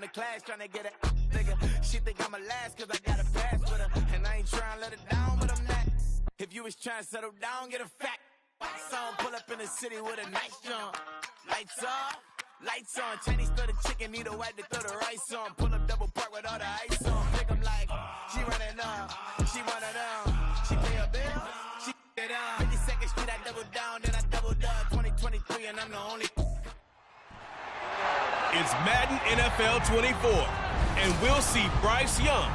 the class trying to get it. Nigga, she think I'm a last cause I got a pass with her. And I ain't trying to let her down, but I'm not. If you was trying to settle down, get a fat. Song pull up in the city with a nice jump. Lights off, lights on. Chinese throw the chicken, need a wipe to throw the rice on. Pull up double park with all the ice on. Pick 'em like, she running up, she one of them. She pay a bill, she it up. 52nd Street, I double down, then I doubled up. 2023, and I'm the only. It's Madden NFL 24, and we'll see Bryce Young.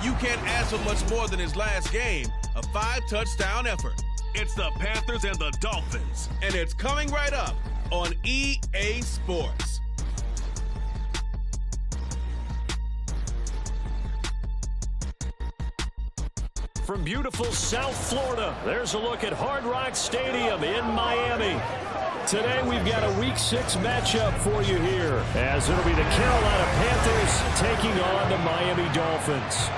You can't ask for much more than his last game, a 5-touchdown effort. It's the Panthers and the Dolphins, and it's coming right up on EA Sports. From beautiful South Florida, there's a look at Hard Rock Stadium in Miami. Today we've got a Week 6 matchup for you here, as it'll be the Carolina Panthers taking on the Miami Dolphins.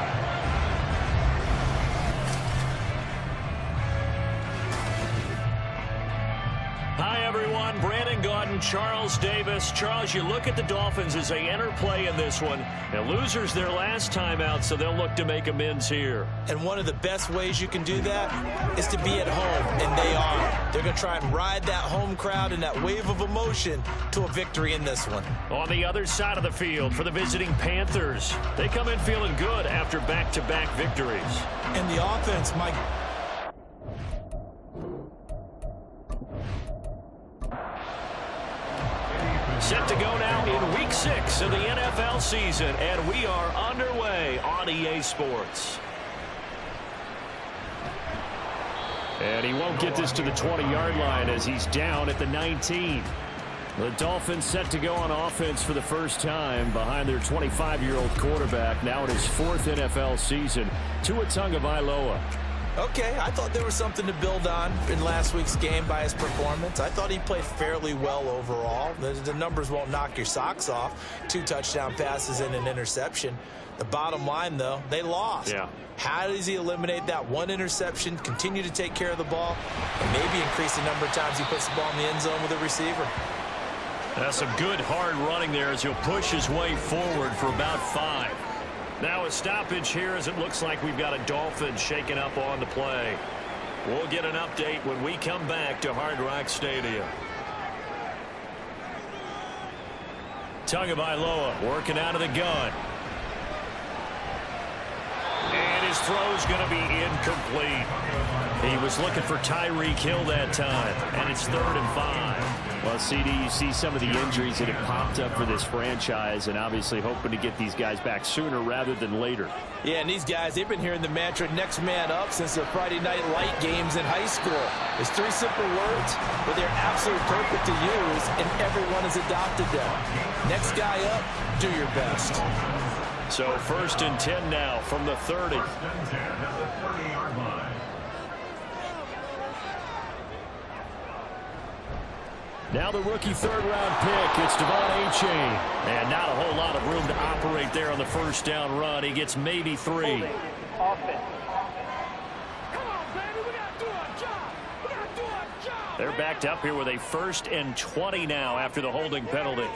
Hi everyone, Brandon Gaudin, Charles Davis. Charles, you look at the Dolphins as they enter play in this one. And losers their last time out, so they'll look to make amends here. And one of the best ways you can do that is to be at home, and they are. They're going to try and ride that home crowd and that wave of emotion to a victory in this one. On the other side of the field for the visiting Panthers, they come in feeling good after back-to-back victories. And the offense, Mike. Set to go now in Week 6 of the NFL season, and we are underway on EA Sports. And he won't get this to the 20-yard line as he's down at the 19. The Dolphins set to go on offense for the first time behind their 25-year-old quarterback, now in his 4th NFL season, Tua Tagovailoa. Okay, I thought there was something to build on in last week's game by his performance. I thought he played fairly well overall. The numbers won't knock your socks off. 2 touchdown passes and an interception. The bottom line, though, they lost. Yeah. How does he eliminate that one interception, continue to take care of the ball, and maybe increase the number of times he puts the ball in the end zone with a receiver? That's some good hard running there as he'll push his way forward for about 5. Now a stoppage here as it looks like we've got a Dolphin shaking up on the play. We'll get an update when we come back to Hard Rock Stadium. Tagovailoa working out of the gun. And his throw's going to be incomplete. He was looking for Tyreek Hill that time, and it's 3rd and 5. Well, CD, you see some of the injuries that have popped up for this franchise, and obviously hoping to get these guys back sooner rather than later. Yeah, and these guys, they've been hearing the mantra next man up since their Friday night light games in high school. It's 3 simple words, but they're absolutely perfect to use, and everyone has adopted them. Next guy up, do your best. So 1st and 10 now from the 30. Now the rookie 3rd-round pick, it's Devon Achane. And not a whole lot of room to operate there on the first down run. He gets maybe 3. They're backed up here with a 1st and 20 now after the holding penalty.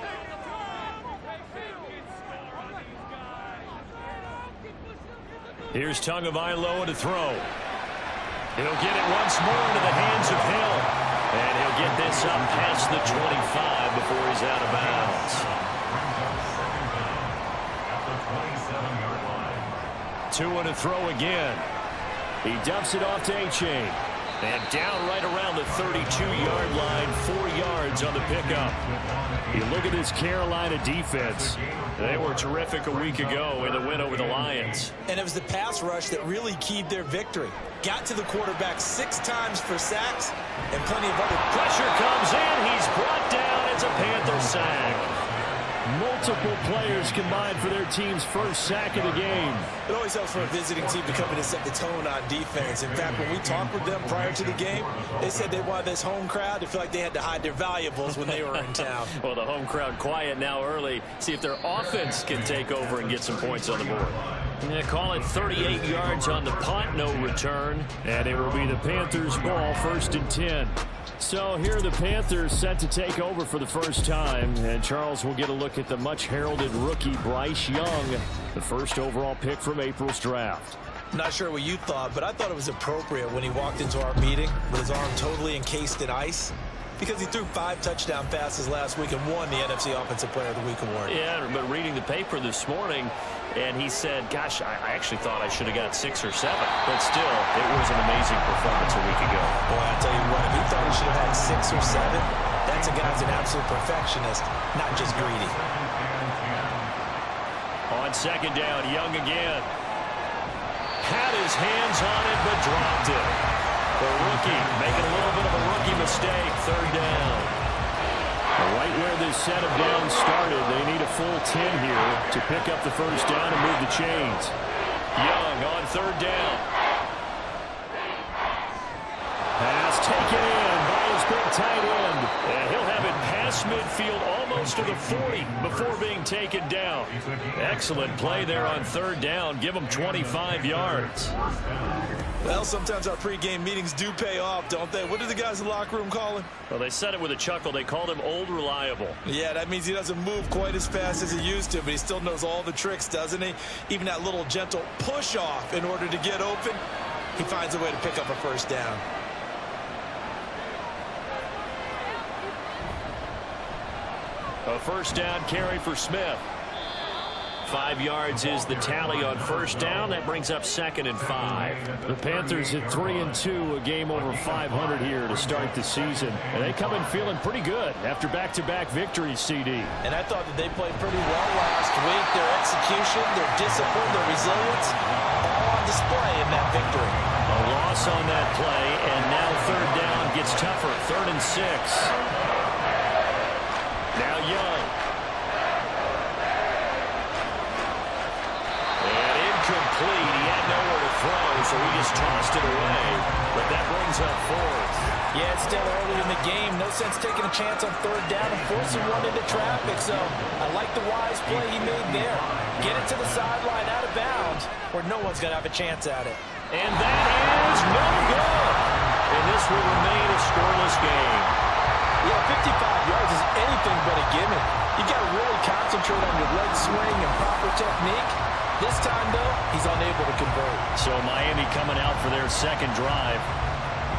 Here's Tagovailoa to throw. He'll get it once more into the hands of Hill. And he'll get this up past the 25 before he's out of bounds. Tua to throw again. He dumps it off to Achane. And down right around the 32-yard line, 4 yards on the pickup. You look at this Carolina defense. They were terrific a week ago in the win over the Lions. And it was the pass rush that really keyed their victory. Got to the quarterback 6 times for sacks and plenty of other. Pressure comes in. He's brought down. It's a Panther sack. Multiple players combined for their team's first sack of the game. It always helps for a visiting team to come in and set the tone on defense. In fact, when we talked with them prior to the game, they said they wanted this home crowd to feel like they had to hide their valuables when they were in town. Well, the home crowd quiet now early. See if their offense can take over and get some points on the board. Yeah, call it 38 yards on the punt, no return. And it will be the Panthers' ball, 1st and 10. So here are the Panthers set to take over for the first time. And Charles will get a look at the much heralded rookie Bryce Young, the first overall pick from April's draft. Not sure what you thought, but I thought it was appropriate when he walked into our meeting with his arm totally encased in ice, because he threw 5 touchdown passes last week and won the NFC Offensive Player of the Week award. Yeah, but reading the paper this morning, and he said, gosh, I actually thought I should have got 6 or 7. But still, it was an amazing performance a week ago. Boy, I'll tell you what, if he thought he should have had 6 or 7, that's a guy who's an absolute perfectionist, not just greedy. On second down, Young again. Had his hands on it, but dropped it. The rookie making a little bit of a rookie mistake, third down. Right where this set of downs started, they need a full 10 here to pick up the first down and move the chains. Young on third down. Pass taken in by his big tight end. And he'll have it past midfield almost to the 40 before being taken down. Excellent play there on third down. Give him 25 yards. Well, sometimes our pregame meetings do pay off, don't they? What do the guys in the locker room call him? Well, they said it with a chuckle. They called him Old Reliable. Yeah, that means he doesn't move quite as fast as he used to, but he still knows all the tricks, doesn't he? Even that little gentle push-off in order to get open, he finds a way to pick up a first down. A first down carry for Smith. 5 yards is the tally on first down. That brings up 2nd and 5. The Panthers at 3-2, a game over 500 here to start the season. And they come in feeling pretty good after back-to-back victories, CD. And I thought that they played pretty well last week. Their execution, their discipline, their resilience, all on display in that victory. A loss on that play, and now third down gets tougher. 3rd and 6. Now Young. Complete. He had nowhere to throw, so he just tossed it away. But that brings up 4th. Yeah, it's still early in the game. No sense taking a chance on third down and forcing one into traffic. So I like the wise play he made there. Get it to the sideline out of bounds where no one's going to have a chance at it. And that is no good. And this will remain a scoreless game. Yeah, 55 yards is anything but a gimme. You got to really concentrate on your leg swing and proper technique. This time, though, he's unable to convert. So Miami coming out for their second drive.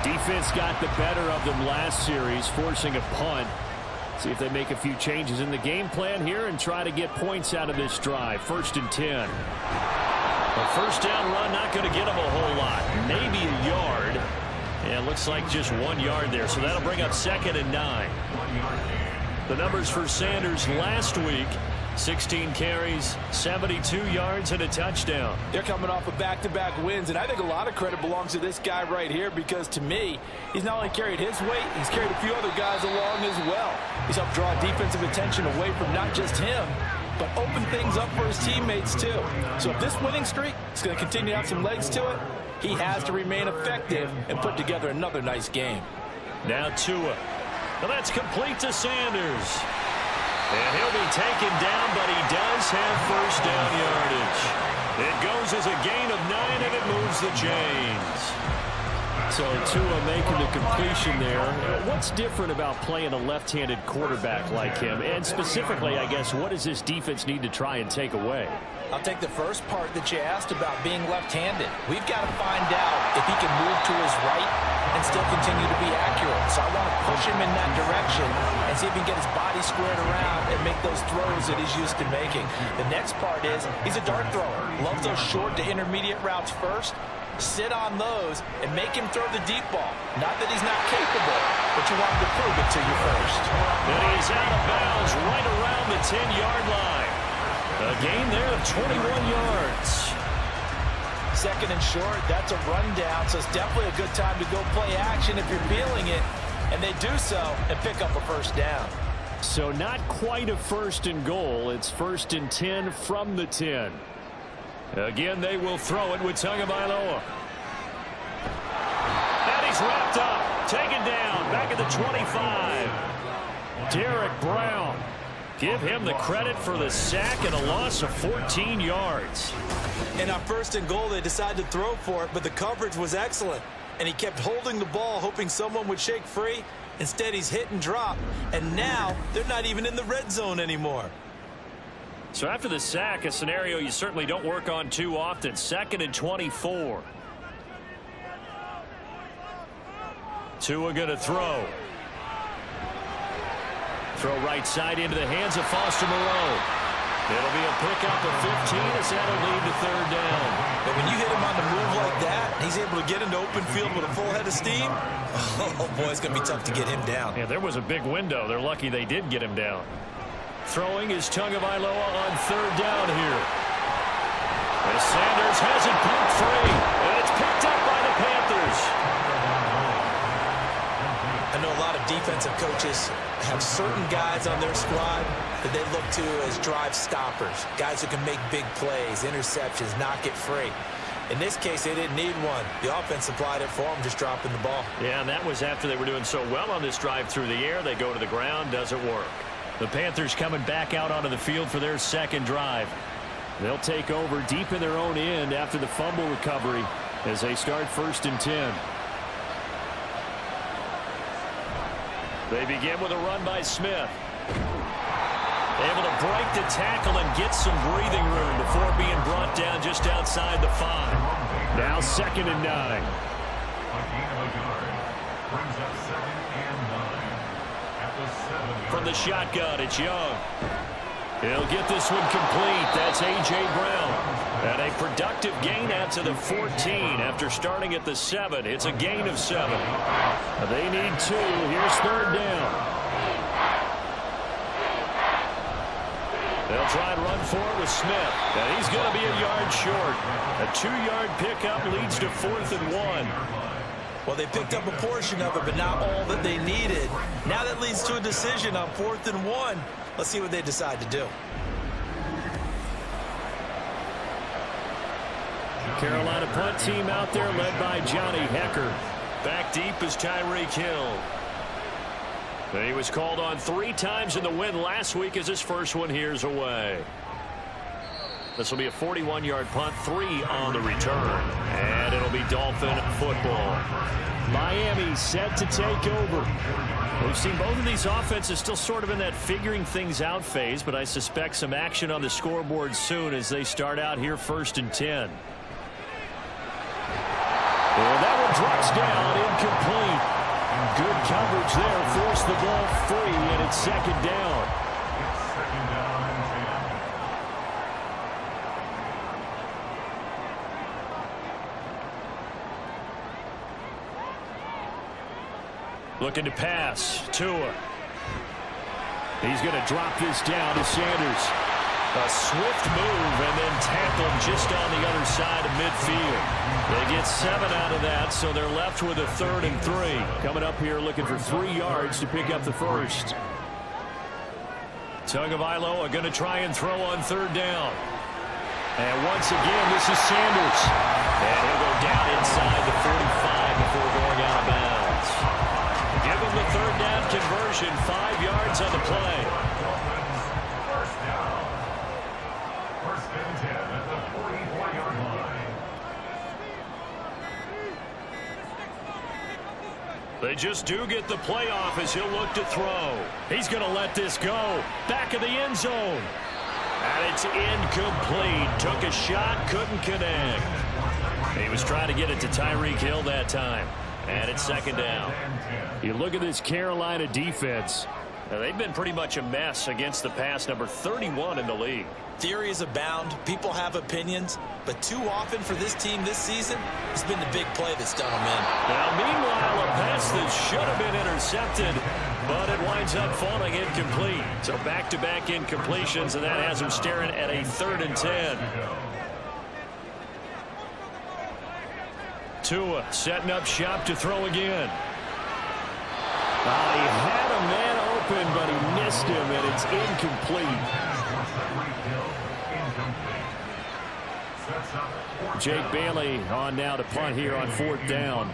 Defense got the better of them last series, forcing a punt. See if they make a few changes in the game plan here and try to get points out of this drive. 1st and 10. A first down run, not going to get them a whole lot. Maybe a yard. And it looks like just 1 yard there. So that'll bring up 2nd and 9. The numbers for Sanders last week. 16 carries, 72 yards, and a touchdown. They're coming off of back-to-back wins, and I think a lot of credit belongs to this guy right here because, to me, he's not only carried his weight, he's carried a few other guys along as well. He's helped draw defensive attention away from not just him, but open things up for his teammates, too. So if this winning streak is going to continue to have some legs to it, he has to remain effective and put together another nice game. Now Tua. Well, that's complete to Sanders. And he'll be taken down, but he does have first down yardage. It goes as a gain of 9, and it moves the chains. So Tua making the completion there. What's different about playing a left-handed quarterback like him? And specifically, I guess, what does this defense need to try and take away? I'll take the first part that you asked about being left-handed. We've got to find out if he can move to his right and still continue to be accurate. So I want to push him in that direction and see if he can get his body squared around and make those throws that he's used to making. The next part is he's a dart thrower. Loves those short to intermediate routes first. Sit on those and make him throw the deep ball. Not that he's not capable, but you want him to prove it to you first. And he's out of bounds right around the 10-yard line. A gain there of 21 yards. 2nd and short, that's a rundown, so it's definitely a good time to go play action if you're feeling it. And they do so and pick up a first down. So not quite a 1st and goal. It's 1st and 10 from the 10. Again, they will throw it with Tagovailoa. And he's wrapped up. Taken down. Back at the 25. Derek Brown. Give him the credit for the sack and a loss of 14 yards. And on 1st and goal, they decided to throw for it, but the coverage was excellent. And he kept holding the ball, hoping someone would shake free. Instead, he's hit and drop, and now they're not even in the red zone anymore. So after the sack, a scenario you certainly don't work on too often. 2nd and 24. Tua going to throw. Throw right side into the hands of Foster Moreau. It'll be a pickup of 15 as that'll lead to 3rd down. But when you hit him on the move like that, he's able to get into open field with a full head of steam. Oh, boy, it's going to be tough to get him down. Yeah, there was a big window. They're lucky they did get him down. Throwing is Tagovailoa on 3rd down here. As Sanders has it pumped free. And it's picked up by the Panthers. I know a lot of defensive coaches have certain guys on their squad that they look to as drive stoppers, guys who can make big plays, interceptions, knock it free. In this case, they didn't need one. The offense supplied it for them, just dropping the ball. Yeah, and that was after they were doing so well on this drive through the air. They go to the ground, doesn't work. The Panthers coming back out onto the field for their 2nd drive. They'll take over deep in their own end after the fumble recovery as they start 1st and 10. They begin with a run by Smith. Able to break the tackle and get some breathing room before being brought down just outside the 5. Now 2nd and 9. From the shotgun, it's Young. He'll get this one complete. That's A.J. Brown. And a productive gain out to the 14 after starting at the 7. It's a gain of 7. They need 2. Here's 3rd down. They'll try and run for it with Smith. And he's going to be a yard short. A 2-yard pickup leads to 4th and 1. Well, they picked up a portion of it, but not all that they needed. Now that leads to a decision on 4th and 1. Let's see what they decide to do. Carolina punt team out there led by Johnny Hecker. Back deep is Tyreek Hill. He was called on 3 times in the win last week as his first one here's away. This will be a 41-yard punt, 3 on the return. And it'll be Dolphin football. Miami set to take over. We've seen both of these offenses still sort of in that figuring things out phase, but I suspect some action on the scoreboard soon as they start out here 1st and 10. And that one drops down, incomplete. Good coverage there, forced the ball free, and it's 2nd down. Looking to pass. Tua. He's going to drop this down to Sanders. A swift move and then tackled just on the other side of midfield. They get 7 out of that, so they're left with a 3rd and 3. Coming up here looking for 3 yards to pick up the 1st. Tagovailoa going to try and throw on 3rd down. And once again, this is Sanders. And he'll go down inside the 45 before going out of bounds. Give him the 3rd down conversion, 5 yards on the play. First and 10 at the 44-yard line. They just do get the playoff as he'll look to throw. He's going to let this go. Back of the end zone. And it's incomplete. Took a shot, couldn't connect. He was trying to get it to Tyreek Hill that time. And it's 2nd down. You look at this Carolina defense. Now, they've been pretty much a mess against the pass, number 31 in the league. Theories abound. People have opinions. But too often for this team this season, it's been the big play that's done them in. Now, meanwhile, a pass that should have been intercepted, but it winds up falling incomplete. So back-to-back incompletions, and that has them staring at a 3rd and 10. Tua setting up shop to throw again. He had a man open, but he missed him, and it's incomplete. Jake Bailey on now to punt here on 4th down.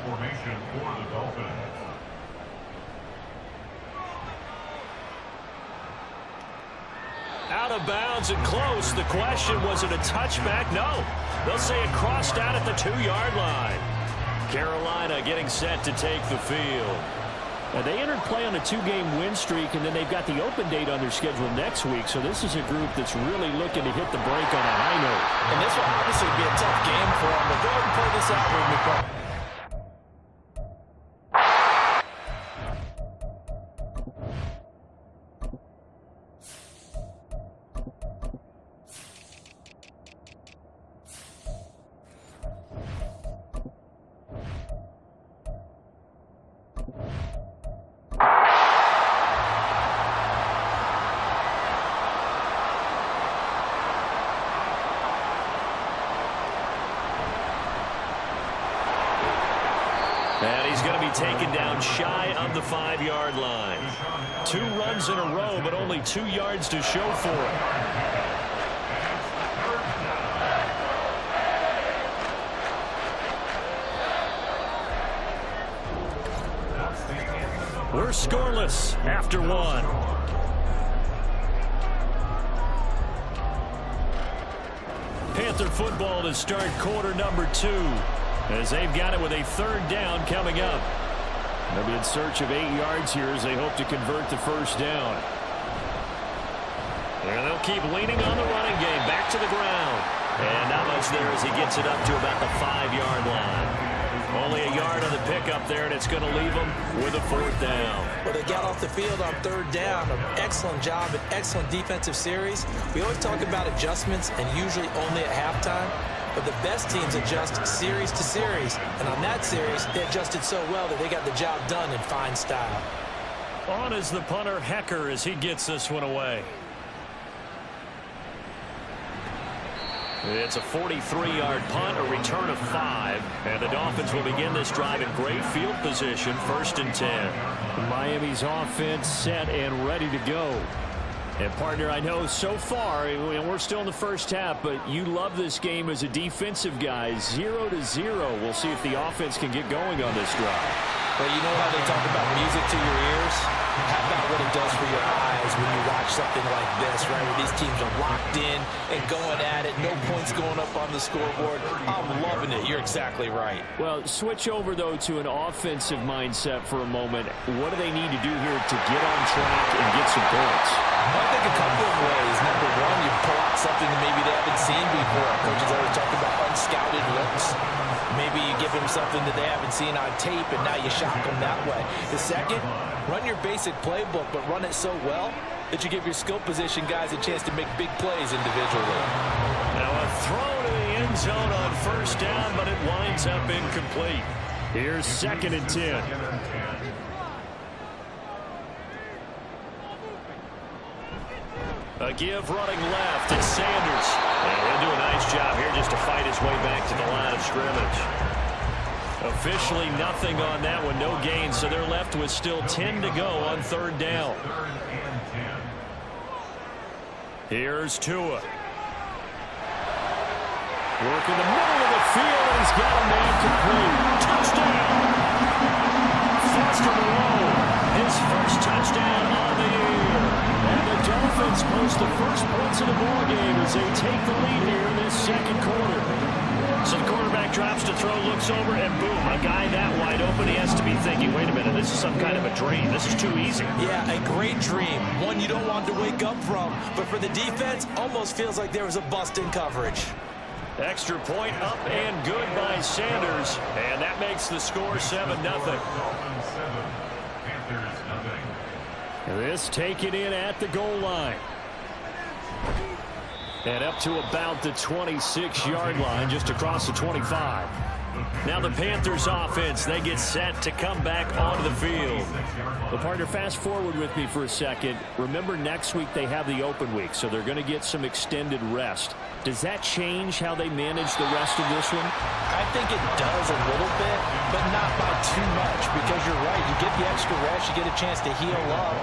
Out of bounds and close. The question, was it a touchback? No. They'll say it crossed out at the 2-yard line. Carolina getting set to take the field. They entered play on a 2-game win streak, and then they've got the open date on their schedule next week. So this is a group that's really looking to hit the break on a high note. And this will obviously be a tough game for them, but go ahead and play this out with me. And he's going to be taken down shy of the 5-yard line. 2 runs in a row, but only 2 yards to show for it. We're scoreless after 1. Panther football to start quarter number 2. As they've got it with a 3rd down coming up. They'll be in search of 8 yards here as they hope to convert the 1st down. And they'll keep leaning on the running game. Back to the ground. And not much there as he gets it up to about the 5-yard line. Only a yard on the pickup there, and it's going to leave them with a 4th down. Well, they got off the field on 3rd down. An excellent job, an excellent defensive series. We always talk about adjustments, and usually only at halftime. But the best teams adjust series to series. And on that series, they adjusted so well that they got the job done in fine style. On is the punter, Hecker, as he gets this one away. It's a 43-yard punt, a return of 5. And the Dolphins will begin this drive in great field position, 1st and 10. Miami's offense set and ready to go. And, partner, I know so far, we're still in the first half, but you love this game as a defensive guy. 0-0. We'll see if the offense can get going on this drive. Well, you know how they talk about music to your ears? How about what it does for your eyes when you watch something like this, right? Where these teams are locked in and going at it. No points going up on the scoreboard. I'm loving it. You're exactly right. Well, switch over, though, to an offensive mindset for a moment. What do they need to do here to get on track and get some points? I think a couple of ways. Number one, you pull out something that maybe they haven't seen before. Coaches always talk about unscouted looks. Maybe you give them something that they haven't seen on tape, and now you shock them that way. The second, run your basic playbook, but run it so well that you give your skill position guys a chance to make big plays individually. Now a throw to the end zone on 1st down, but it winds up incomplete. Here's 2nd and 10. A give running left. It's Sanders. And he'll do a nice job here just to fight his way back to the line of scrimmage. Officially nothing on that one. No gain. So they're left with still 10 to go on 3rd down. Here's Tua. Work in the middle of the field, and he's got a man complete. Touchdown! Foster Moreau, his 1st touchdown on the year. And the Dolphins post the 1st points of the ballgame as they take the lead here in this 2nd quarter. So the quarterback drops to throw, looks over, and boom, a guy that wide open, he has to be thinking, wait a minute, this is some kind of a dream. This is too easy. Yeah, a great dream. One you don't want to wake up from. But for the defense, almost feels like there was a bust in coverage. Extra point up and good by Sanders. And that makes the score 7-0. This taken in at the goal line. And up to about the 26-yard line, just across the 25. Now the Panthers offense, they get set to come back onto the field. Well, partner, fast forward with me for a second. Remember, next week they have the open week, so they're going to get some extended rest. Does that change how they manage the rest of this one? I think it does a little bit, but not by too much, because you're right. You get the extra rest, you get a chance to heal up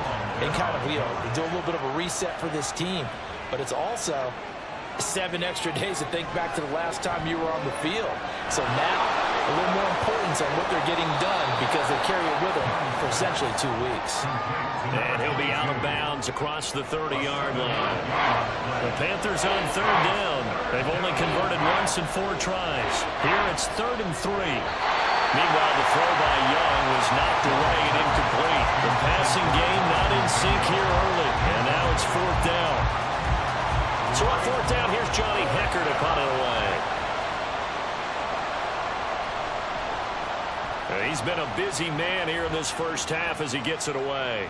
and kind of, do a little bit of a reset for this team. But it's also 7 extra days to think back to the last time you were on the field. So now, a little more importance on what they're getting done because they carry it with them for essentially 2 weeks. And he'll be out of bounds across the 30-yard line. The Panthers on 3rd down. They've only converted once in 4 tries. Here it's 3rd and 3. Meanwhile, the throw by Young was knocked away and incomplete. The passing game not in sync here early, and now it's 4th down. So on 4th down, here's Johnny Hecker to punt it away. He's been a busy man here in this first half as he gets it away.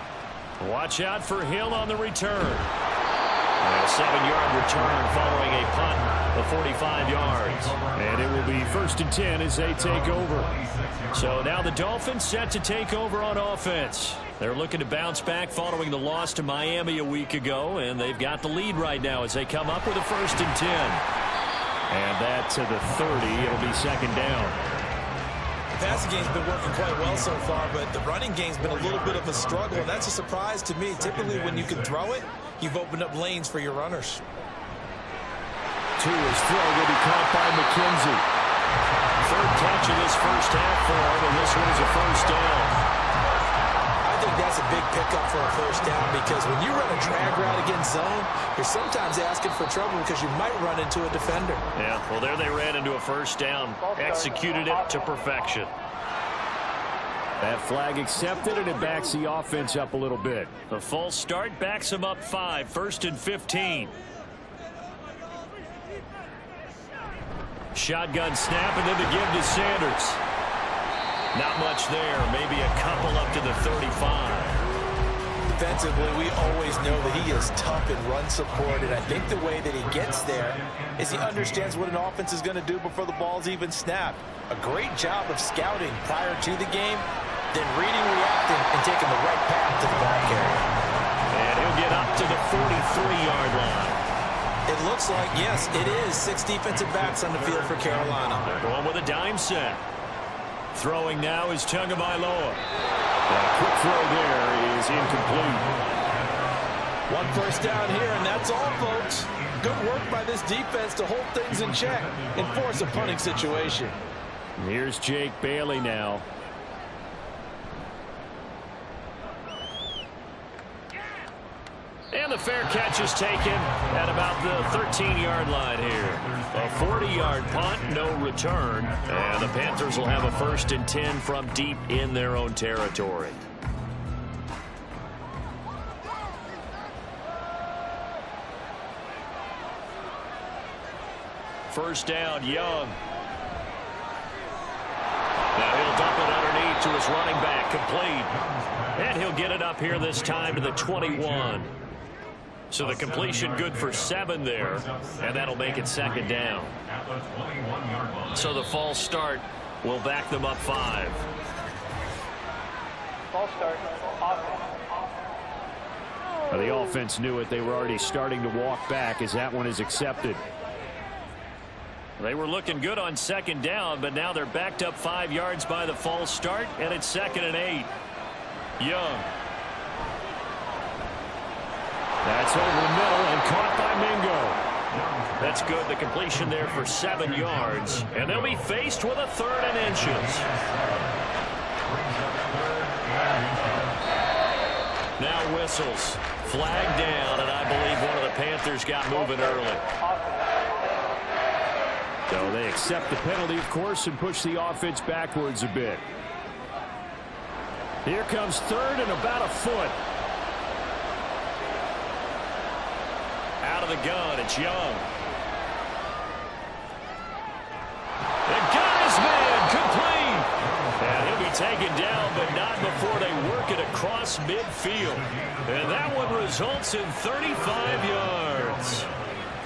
Watch out for Hill on the return. A 7-yard return following a punt of 45 yards. And it will be 1st and 10 as they take over. So now the Dolphins set to take over on offense. They're looking to bounce back following the loss to Miami a week ago, and they've got the lead right now as they come up with a 1st and 10. And that to the 30. It'll be 2nd down. The passing game's been working quite well so far, but the running game's been a little bit of a struggle, and that's a surprise to me. Typically, when you can throw it, you've opened up lanes for your runners. Tua's throw will be caught by McKenzie. 3rd catch of this first half for him, and this one's a 1st down. I think that's a big pickup for a 1st down, because when you run a drag route against zone, you're sometimes asking for trouble because you might run into a defender. Yeah, well, there they ran into a 1st down. Executed it to perfection. That flag accepted, and it backs the offense up a little bit. The false start backs them up 5, 1st and 15. Shotgun snap, and then the give to Sanders. Not much there. Maybe a couple up to the 35. Defensively, we always know that he is tough in run support, and I think the way that he gets there is he understands what an offense is going to do before the ball's even snapped. A great job of scouting prior to the game, then reading, reacting, and taking the right path to the ball carrier. And he'll get up to the 43-yard line. It looks like, yes, it is 6 defensive backs on the field for Carolina. They're going with a dime set. Throwing now is Tagovailoa. A quick throw there is incomplete. 1 1st down here, and that's all, folks. Good work by this defense to hold things in check and force a punting situation. Here's Jake Bailey now. And the fair catch is taken at about the 13-yard line here. A 40-yard punt, no return. And the Panthers will have a 1st and 10 from deep in their own territory. First down, Young. Now he'll dump it underneath to his running back, complete. And he'll get it up here this time to the 21. So the completion good for 7 there, and that'll make it 2nd down. So the false start will back them up 5. False start. The offense knew it. They were already starting to walk back as that one is accepted. They were looking good on 2nd down, but now they're backed up 5 yards by the false start, and it's 2nd and 8. Young. That's over the middle and caught by Mingo. That's good. The completion there for 7 yards. And they'll be faced with a 3rd and inches. Now whistles. Flag down, and I believe one of the Panthers got moving early. So they accept the penalty, of course, and push the offense backwards a bit. Here comes 3rd and about a foot. Out of the gun, it's Young. And got his man, complete. And he'll be taken down, but not before they work it across midfield. And that one results in 35 yards.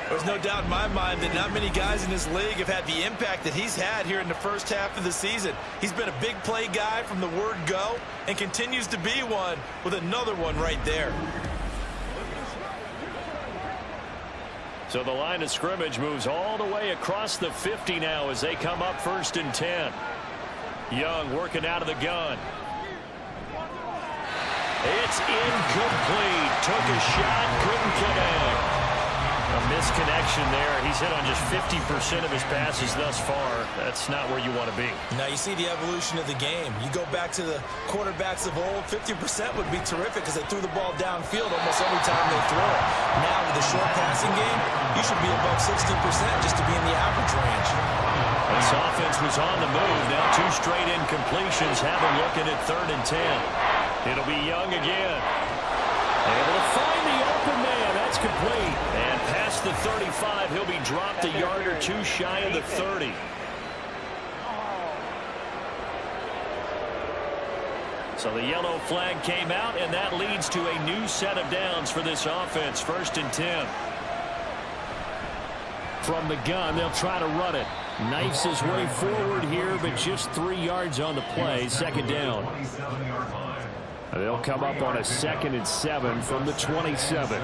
There's no doubt in my mind that not many guys in this league have had the impact that he's had here in the first half of the season. He's been a big play guy from the word go and continues to be one with another one right there. So the line of scrimmage moves all the way across the 50 now as they come up 1st and 10. Young working out of the gun. It's incomplete. Took a shot, couldn't connect. A misconnection there. He's hit on just 50% of his passes thus far. That's not where you want to be. Now you see the evolution of the game. You go back to the quarterbacks of old, 50% would be terrific because they threw the ball downfield almost every time they throw it. Now with the short passing game, you should be above 60% just to be in the average range. And This offense was on the move. Now 2 straight incompletions have them looking at 3rd and 10. It'll be Young again. Able to find the open man. That's complete. And past the 35, he'll be dropped a yard or 2 shy of the 30. So the yellow flag came out, and that leads to a new set of downs for this offense. 1st and 10. From the gun, they'll try to run it. Knifes his way forward here, but just 3 yards on the play. 2nd down. They'll come up on a 2nd and 7 from the 27.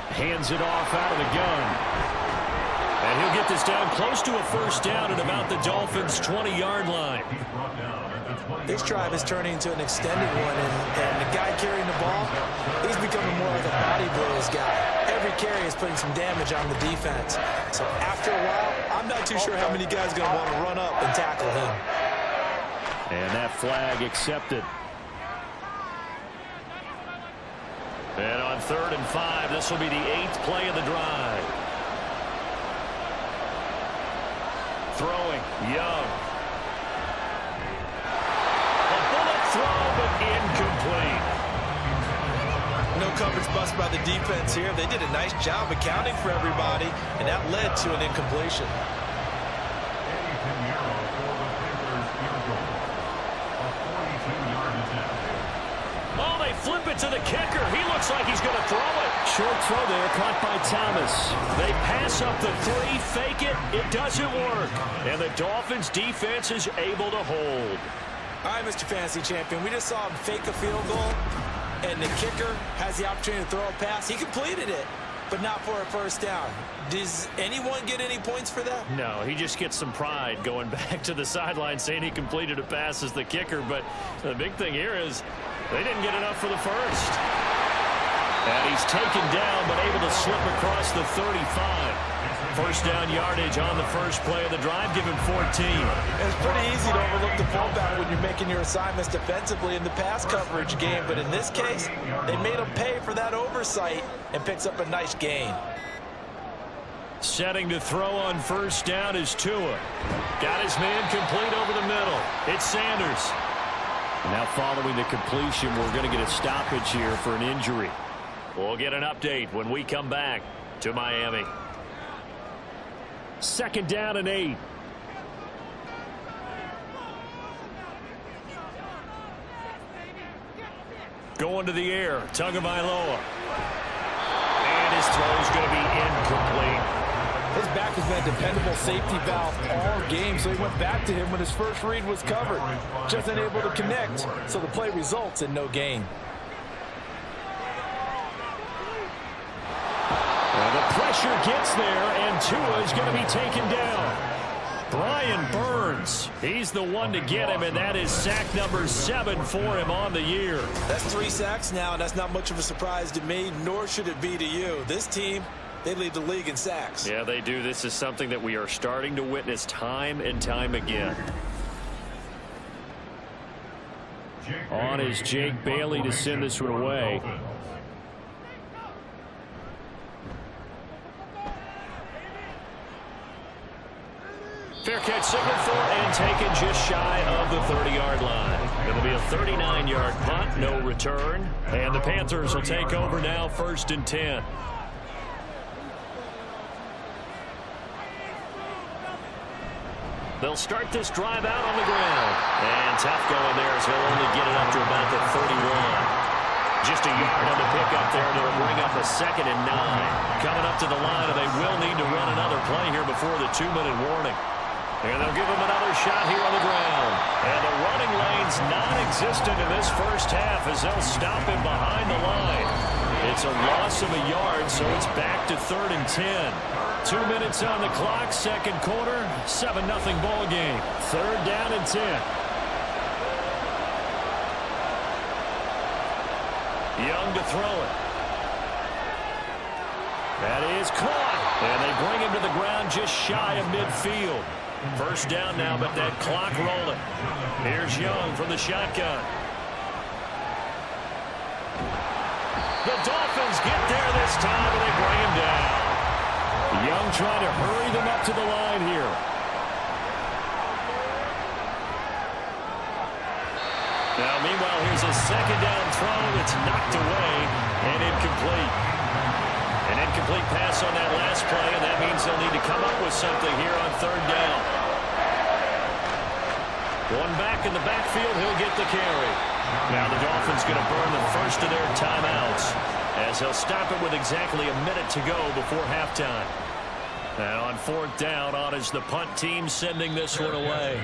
Hands it off out of the gun. And he'll get this down close to a 1st down at about the Dolphins' 20-yard line. This drive is turning into an extended one, and the guy carrying the ball, he's becoming more like a body blows guy. Every carry is putting some damage on the defense. So after a while, I'm not too sure how many guys are going to want to run up and tackle him. And that flag accepted. And on 3rd and 5, this will be the 8th play of the drive. Throwing, Young. A bullet throw, but incomplete. No coverage bust by the defense here. They did a nice job accounting for everybody, and that led to an incompletion. Oh, they flip it to the kicker. He looks like he's going to throw it. Short throw there, caught by Thomas. They pass up the 3, fake it. It doesn't work. And the Dolphins defense is able to hold. All right, Mr. Fantasy Champion, we just saw him fake a field goal, and the kicker has the opportunity to throw a pass. He completed it, but not for a 1st down. Does anyone get any points for that? No, he just gets some pride going back to the sideline saying he completed a pass as the kicker. But the big thing here is they didn't get enough for the 1st. And he's taken down but able to slip across the 35. 1st down yardage on the 1st play of the drive. Give him 14. It's pretty easy to overlook the fullback when you're making your assignments defensively in the pass coverage game. But in this case, they made him pay for that oversight and picks up a nice gain. Setting to throw on 1st down is Tua. Got his man complete over the middle. It's Sanders. Now following the completion, we're going to get a stoppage here for an injury. We'll get an update when we come back to Miami. 2nd down and 8. Going to the air. Tagovailoa. And his throw is going to be incomplete. His back has been a dependable safety valve all game, so he went back to him when his first read was covered. Just unable to connect, so the play results in no gain. Well, the pressure gets there, and Tua is going to be taken down. Brian Burns, he's the one to get him, and that is sack number 7 for him on the year. That's 3 sacks now, and that's not much of a surprise to me, nor should it be to you. This team, they lead the league in sacks. Yeah, they do. This is something that we are starting to witness time and time again. On is Jake Bailey to send this one away. Fair catch signaled for and taken just shy of the 30-yard line. It'll be a 39-yard punt, no return. And the Panthers will take over now, 1st and 10. They'll start this drive out on the ground. And tough going there as he'll only get it up to about the 31. Just a yard on the pickup there, and it'll bring up a 2nd and 9. Coming up to the line, and they will need to run another play here before the 2-minute warning. And they'll give him another shot here on the ground. And the running lane's non-existent in this first half as they'll stop him behind the line. It's a loss of a yard, so it's back to 3rd and 10. 2 minutes on the clock, 2nd quarter, 7-0 ball game. 3rd down and 10. Young to throw it. That is caught. And they bring him to the ground just shy of midfield. 1st down now, but that clock rolling. Here's Young from the shotgun. The Dolphins get there this time, and they bring him down. Young trying to hurry them up to the line here. Now, meanwhile, here's a second down throw that's knocked away and incomplete. An incomplete pass on that last play, and that means they'll need to come up with something here on third down. One back in the backfield, he'll get the carry. Now the Dolphins going to burn the first of their timeouts as they'll stop it with exactly a minute to go before halftime. And on fourth down, on is the punt team sending this one away.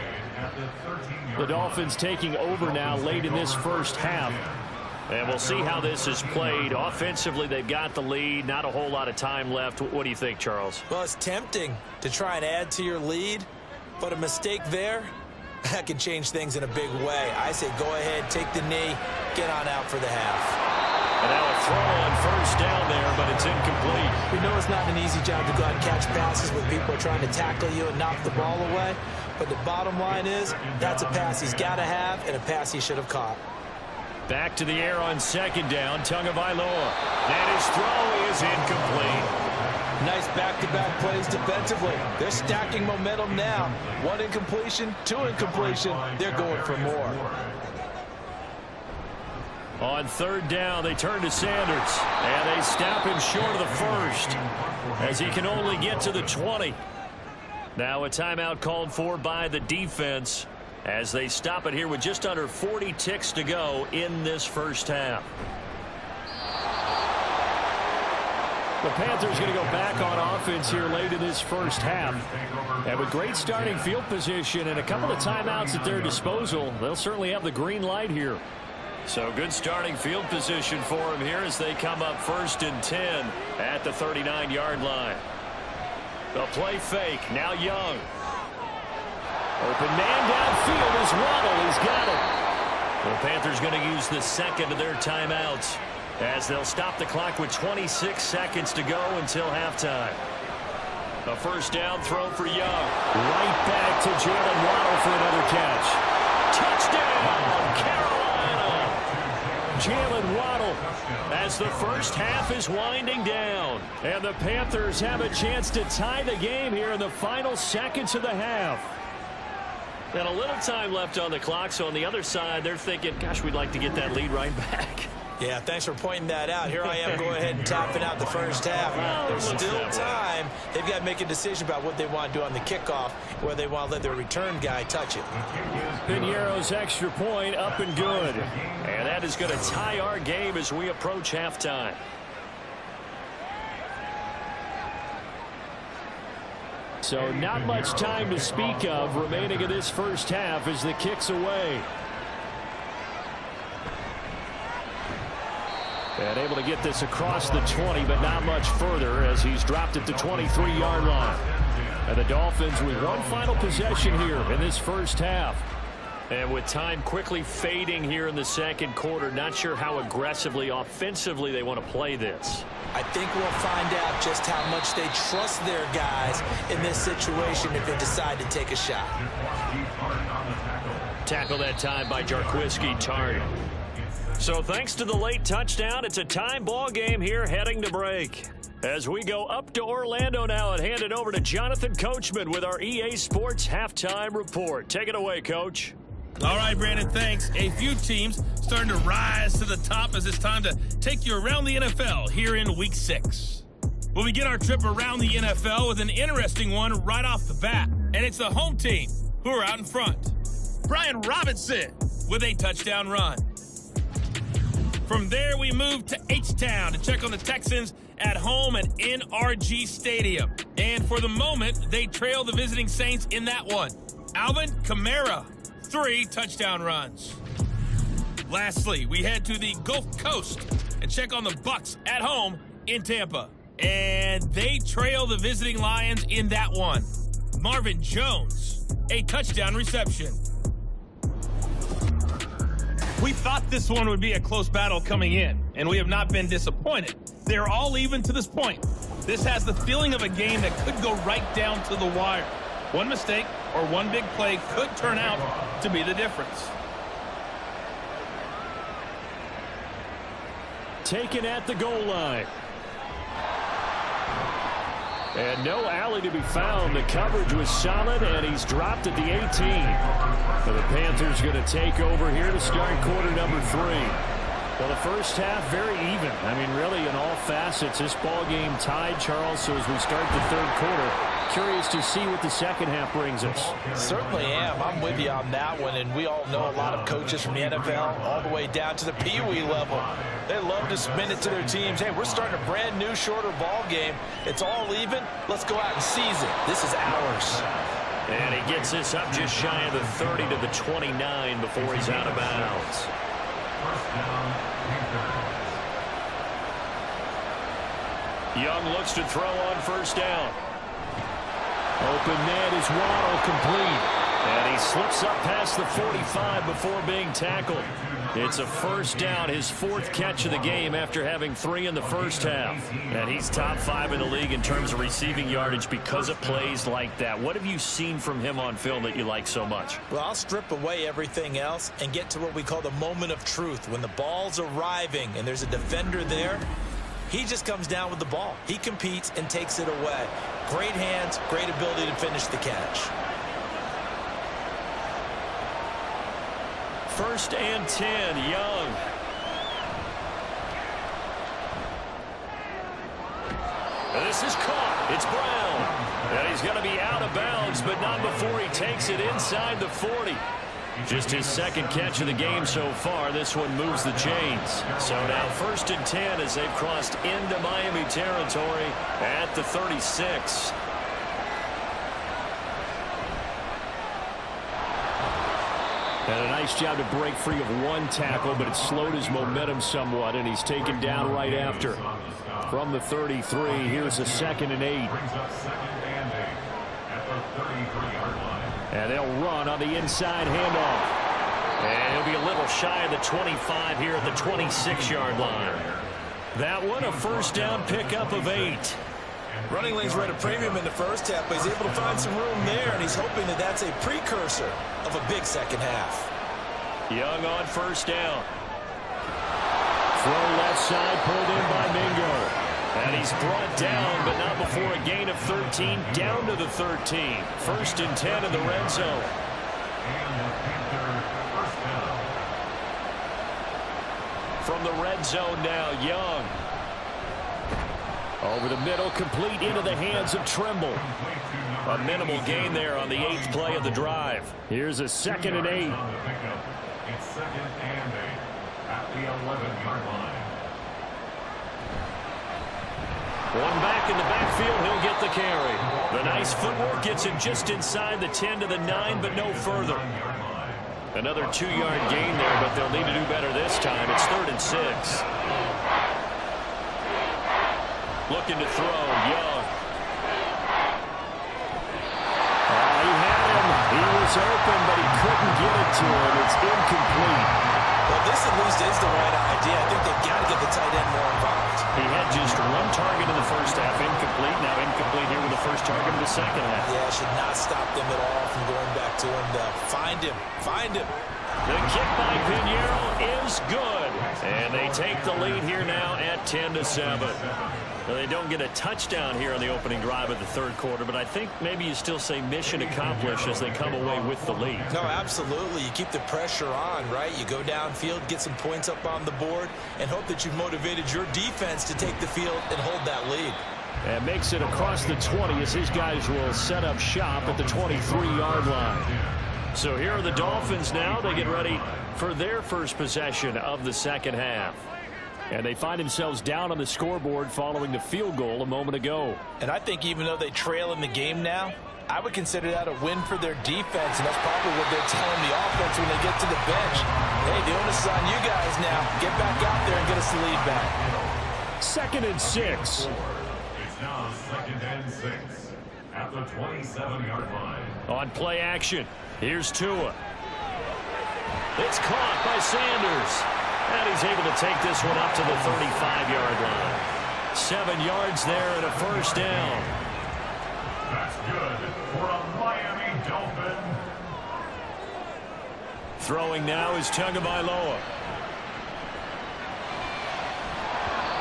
The Dolphins taking over now late in this first half. And we'll see how this is played. Offensively, they've got the lead. Not a whole lot of time left. What do you think, Charles? Well, it's tempting to try and add to your lead, but a mistake there, that can change things in a big way. I say go ahead, take the knee, get on out for the half. And now a throw on first down there, but it's incomplete. We know it's not an easy job to go out and catch passes when people are trying to tackle you and knock the ball away. But the bottom line is, that's a pass he's got to have and a pass he should have caught. Back to the air on second down, Tagovailoa. And his throw is incomplete. Nice back-to-back plays defensively. They're stacking momentum now. One incompletion, two incompletion. They're going for more. On third down, they turn to Sanders. And they stop him short of the first as he can only get to the 20. Now a timeout called for by the defense as they stop it here with just under 40 ticks to go in this first half. The Panthers going to go back on offense here late in this first half. And with great starting field position and a couple of timeouts at their disposal, they'll certainly have the green light here. So good starting field position for them here as they come up 1st and 10 at the 39-yard line. The play fake. Now Young. Open man downfield is Waddle. He's got it. The Panthers going to use the second of their timeouts as they'll stop the clock with 26 seconds to go until halftime. A first down throw for Young. Right back to Jalen Waddle for another catch. Touchdown, Carolina. Jalen Waddle as the first half is winding down. And the Panthers have a chance to tie the game here in the final seconds of the half. And a little time left on the clock, so on the other side, they're thinking, gosh, we'd like to get that lead right back. Yeah, thanks for pointing that out. Here I am going ahead and topping out the first half. There's still time. They've got to make a decision about what they want to do on the kickoff, where they want to let their return guy touch it. Piñeiro's extra point up and good. And that is going to tie our game as we approach halftime. So not much time to speak of remaining in this first half as the kick's away. And able to get this across the 20, but not much further as he's dropped at the 23-yard line. And the Dolphins with one final possession here in this first half. And with time quickly fading here in the second quarter, not sure how aggressively, offensively they want to play this. I think we'll find out just how much they trust their guys in this situation if they decide to take a shot. Tackle that time by Jarquiski Tardy. So thanks to the late touchdown, it's a tie ball game here heading to break. As we go up to Orlando now and hand it over to Jonathan Coachman with our EA Sports Halftime Report. Take it away, Coach. All right, Brandon, thanks. A few teams starting to rise to the top as it's time to take you around the NFL here in Week 6. We'll begin our trip around the NFL with an interesting one right off the bat, and it's the home team who are out in front. Brian Robinson with a touchdown run. From there, we move to H-Town to check on the Texans at home at NRG Stadium. And for the moment, they trail the visiting Saints in that one. Alvin Kamara, 3 touchdown runs. Lastly, we head to the Gulf Coast and check on the Bucks at home in Tampa. And they trail the visiting Lions in that one. Marvin Jones, a touchdown reception. We thought this one would be a close battle coming in, and we have not been disappointed. They're all even to this point. This has the feeling of a game that could go right down to the wire. One mistake or one big play could turn out to be the difference. Taken at the goal line. And no alley to be found. The coverage was solid, and he's dropped at the 18. So the Panthers going to take over here to start quarter number 3. Well, the first half, very even. I mean, really, in all facets, this ball game tied, Charles. So as we start the third quarter, curious to see what the second half brings us. Certainly am. I'm with you on that one. And we all know a lot of coaches from the NFL all the way down to the Pee-wee level. They love to spin it to their teams. Hey, we're starting a brand new, shorter ball game. It's all even. Let's go out and seize it. This is ours. And he gets this up just shy of the 30 to the 29 before he's out of bounds. Young looks to throw on first down. Open net is Waddle, complete. And he slips up past the 45 before being tackled. It's a first down, his 4th catch of the game after having 3 in the first half. And he's top 5 in the league in terms of receiving yardage because of plays like that. What have you seen from him on film that you like so much? Well, I'll strip away everything else and get to what we call the moment of truth. When the ball's arriving and there's a defender there, he just comes down with the ball. He competes and takes it away. Great hands, great ability to finish the catch. 1st and 10, Young. This is caught. It's Brown. And he's going to be out of bounds, but not before he takes it inside the 40. Just his 2nd catch of the game so far. This one moves the chains. So now 1st and 10 as they've crossed into Miami territory at the 36. And a nice job to break free of one tackle, but it slowed his momentum somewhat, and he's taken down right after. From the 33, here's a 2nd and 8. And they'll run on the inside handoff. And he'll be a little shy of the 25 here at the 26-yard line. That one, a first down pickup of 8. Running lanes were at a premium in the first half, but he's able to find some room there, and he's hoping that that's a precursor of a big second half. Young on first down. Throw left side, pulled in by Mingo. And he's brought down, but not before a gain of 13, down to the 13. 1st and 10 in the red zone. From the red zone now, Young. Over the middle, complete into the hands of Trimble. A minimal gain there on the 8th play of the drive. Here's a 2nd and 8. It's 2nd and 8 at the 11-yard line. One back in the backfield, he'll get the carry. The nice footwork gets him just inside the 10 to the 9, but no further. Another 2-yard gain there, but they'll need to do better this time. It's 3rd and 6. Looking to throw, Young. He had him. He was open, but he couldn't get it to him. It's incomplete. Well, this at least is the right idea. I think they've got to get the tight end more involved. He had just 1 target in the first half, incomplete. Now incomplete here with the first target in the second half. Yeah, should not stop them at all from going back to him. Find him. Find him. The kick by Pinheiro is good. And they take the lead here now at 10-7. Well, they don't get a touchdown here on the opening drive of the third quarter, but I think maybe you still say mission accomplished as they come away with the lead. No, absolutely. You keep the pressure on, right? You go downfield, get some points up on the board, and hope that you've motivated your defense to take the field and hold that lead. And makes it across the 20 as his guys will set up shop at the 23-yard line. So here are the Dolphins now. They get ready for their first possession of the second half. And they find themselves down on the scoreboard following the field goal a moment ago. And I think even though they trail in the game now, I would consider that a win for their defense, and that's probably what they're telling the offense when they get to the bench. Hey, the onus is on you guys now. Get back out there and get us the lead back. 2nd and 6. It's now 2nd and 6 at the 27-yard line. On play action, here's Tua. It's caught by Sanders. And he's able to take this one up to the 35-yard line. 7 yards there and a first down. That's good for a Miami Dolphin. Throwing now is Tagovailoa.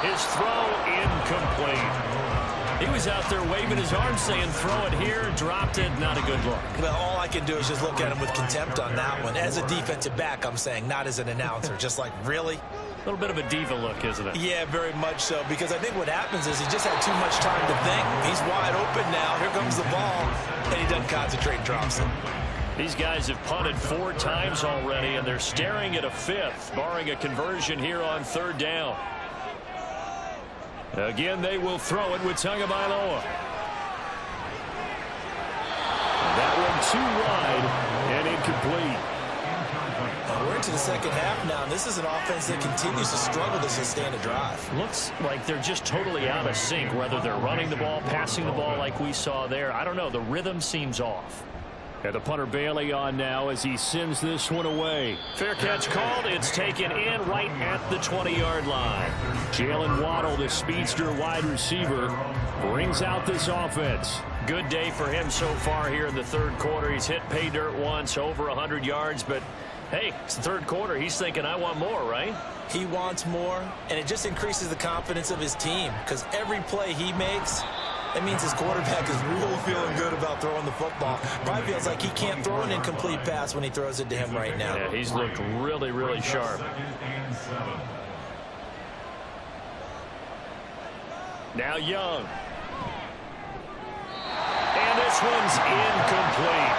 His throw incomplete. He was out there waving his arms saying, throw it here, dropped it, not a good look. Well, all I can do is just look at him with contempt on that one. As a defensive back, I'm saying, not as an announcer. Just like, really? A little bit of a diva look, isn't it? Yeah, very much so, because I think what happens is he just had too much time to think. He's wide open now. Here comes the ball, and he doesn't concentrate and drops it. These guys have punted 4 times already, and they're staring at a 5th, barring a conversion here on 3rd down. Again, they will throw it with Tagovailoa. That one too wide and incomplete. We're into the second half now, and this is an offense that continues to struggle to sustain a drive. Looks like they're just totally out of sync, whether they're running the ball, passing the ball like we saw there. I don't know. The rhythm seems off. And the punter Bailey on now as he sends this one away. Fair catch called. It's taken in right at the 20-yard line. Jalen Waddle, the speedster wide receiver, brings out this offense. Good day for him so far here in the 3rd quarter. He's hit pay dirt once, over 100 yards, but hey, it's the 3rd quarter. He's thinking, I want more, right? He wants more, and it just increases the confidence of his team, because every play he makes, that means his quarterback is really feeling good about throwing the football. Probably feels like he can't throw an incomplete pass when he throws it to him right now. Yeah, he's looked really, really sharp. Now Young. And this one's incomplete.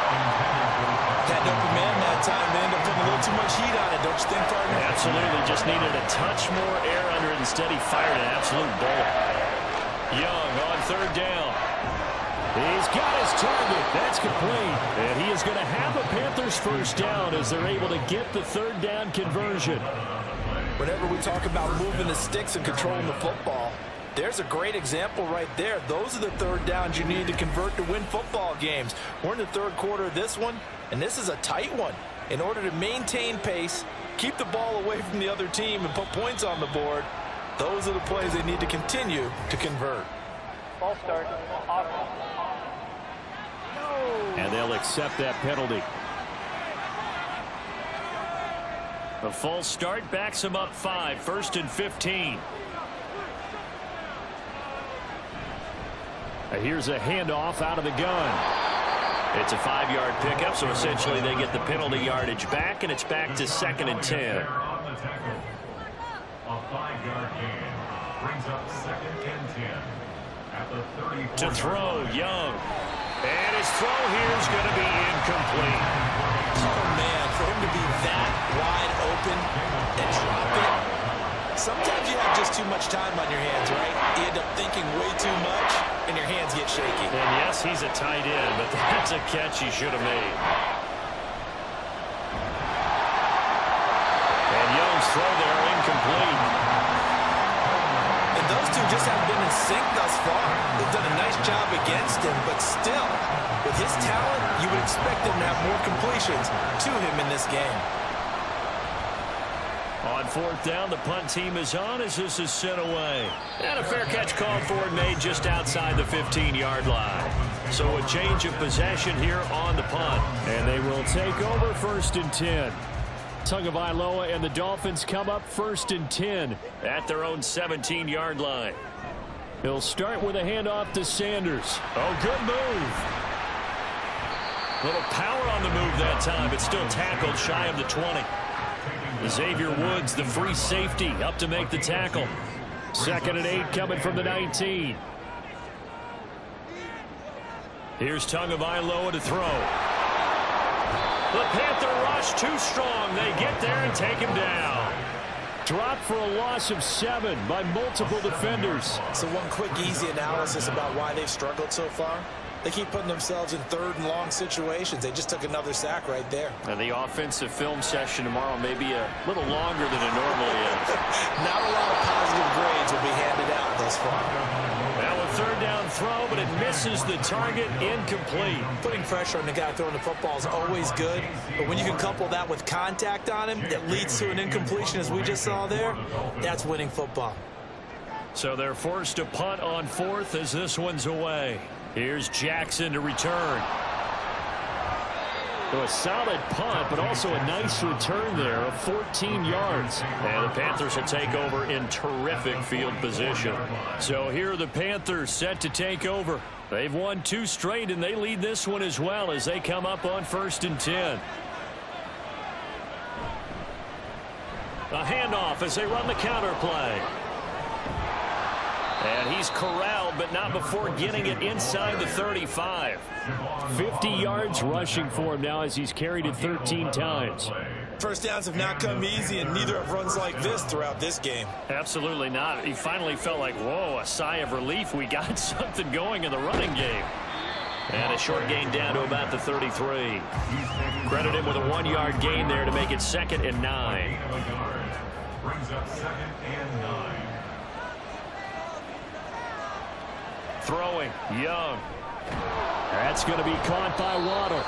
Had an open man that time. They end up putting a little too much heat on it, don't you think, partner? Absolutely. Just needed a touch more air under it. Instead, he fired an absolute bullet. Young on 3rd down. He's got his target. That's complete. And he is going to have a Panthers first down as they're able to get the 3rd down conversion. Whenever we talk about moving the sticks and controlling the football, there's a great example right there. Those are the 3rd downs you need to convert to win football games. We're in the 3rd quarter of this one, and this is a tight one. In order to maintain pace, keep the ball away from the other team, and put points on the board, those are the plays they need to continue to convert. Ball start. And they'll accept that penalty. A false start backs him up 5, 1st and 15. Here's a handoff out of the gun. It's a 5-yard pickup, so essentially they get the penalty yardage back, and it's back to 2nd and 10. A 5-yard gain brings up 2nd and 10 at the 34. To throw, Young. And his throw here is going to be incomplete. Oh, man, for him to be that wide open and drop it. Sometimes you have just too much time on your hands, right? You end up thinking way too much, and your hands get shaky. And yes, he's a tight end, but that's a catch he should have made. And Young's throw there incomplete. And those two just haven't been in sync thus far. They've done a nice job against him, but still, with his talent, you would expect him to have more completions to him in this game. On 4th down, the punt team is on as this is sent away. And a fair catch called for and made just outside the 15-yard line. So a change of possession here on the punt. And they will take over 1st and 10. Tagovailoa and the Dolphins come up 1st and 10 at their own 17-yard line. He'll start with a handoff to Sanders. Oh, good move. Little power on the move that time, but still tackled shy of the 20. Xavier Woods, the free safety, up to make the tackle. 2nd and 8 coming from the 19. Here's Tagovailoa to throw. The Panther rush too strong. They get there and take him down. Dropped for a loss of 7 by multiple defenders. So one quick, easy analysis about why they've struggled so far. They keep putting themselves in 3rd and long situations. They just took another sack right there. And the offensive film session tomorrow may be a little longer than it normally is. Not a lot of positive grades will be handed out thus far. Now a 3rd down throw, but it misses the target, incomplete. Putting pressure on the guy throwing the football is always good, but when you can couple that with contact on him that leads to an incompletion, as we just saw there, that's winning football. So they're forced to punt on 4th as this one's away. Here's Jackson to return. So a solid punt, but also a nice return there of 14 yards. And the Panthers will take over in terrific field position. So here are the Panthers set to take over. They've won 2 straight, and they lead this one as well as they come up on 1st and 10. A handoff as they run the counter play. And he's corralled, but not before getting it inside the 35. 50 yards rushing for him now as he's carried it 13 times. First downs have not come easy, and neither have runs like this throughout this game. Absolutely not. He finally felt like, whoa, a sigh of relief. We got something going in the running game. And a short gain down to about the 33. Credit him with a 1-yard gain there to make it 2nd and 9. Brings up 2nd and 9. Throwing, Young. That's going to be caught by Waddle.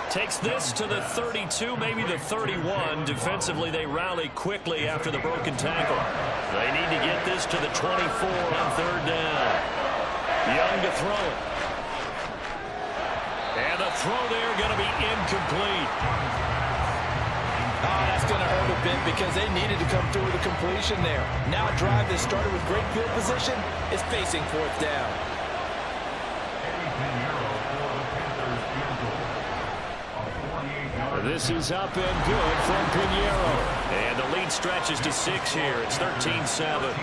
Takes this to the 32, maybe the 31. Defensively, they rally quickly after the broken tackle. They need to get this to the 24 on 3rd down. Young to throw it. And the throw there going to be incomplete. Oh, that's going to hurt a bit because they needed to come through with a completion there. Now a drive that started with great field position is facing 4th down. This is up and good from Pinheiro. And the lead stretches to 6 here. It's 13-7.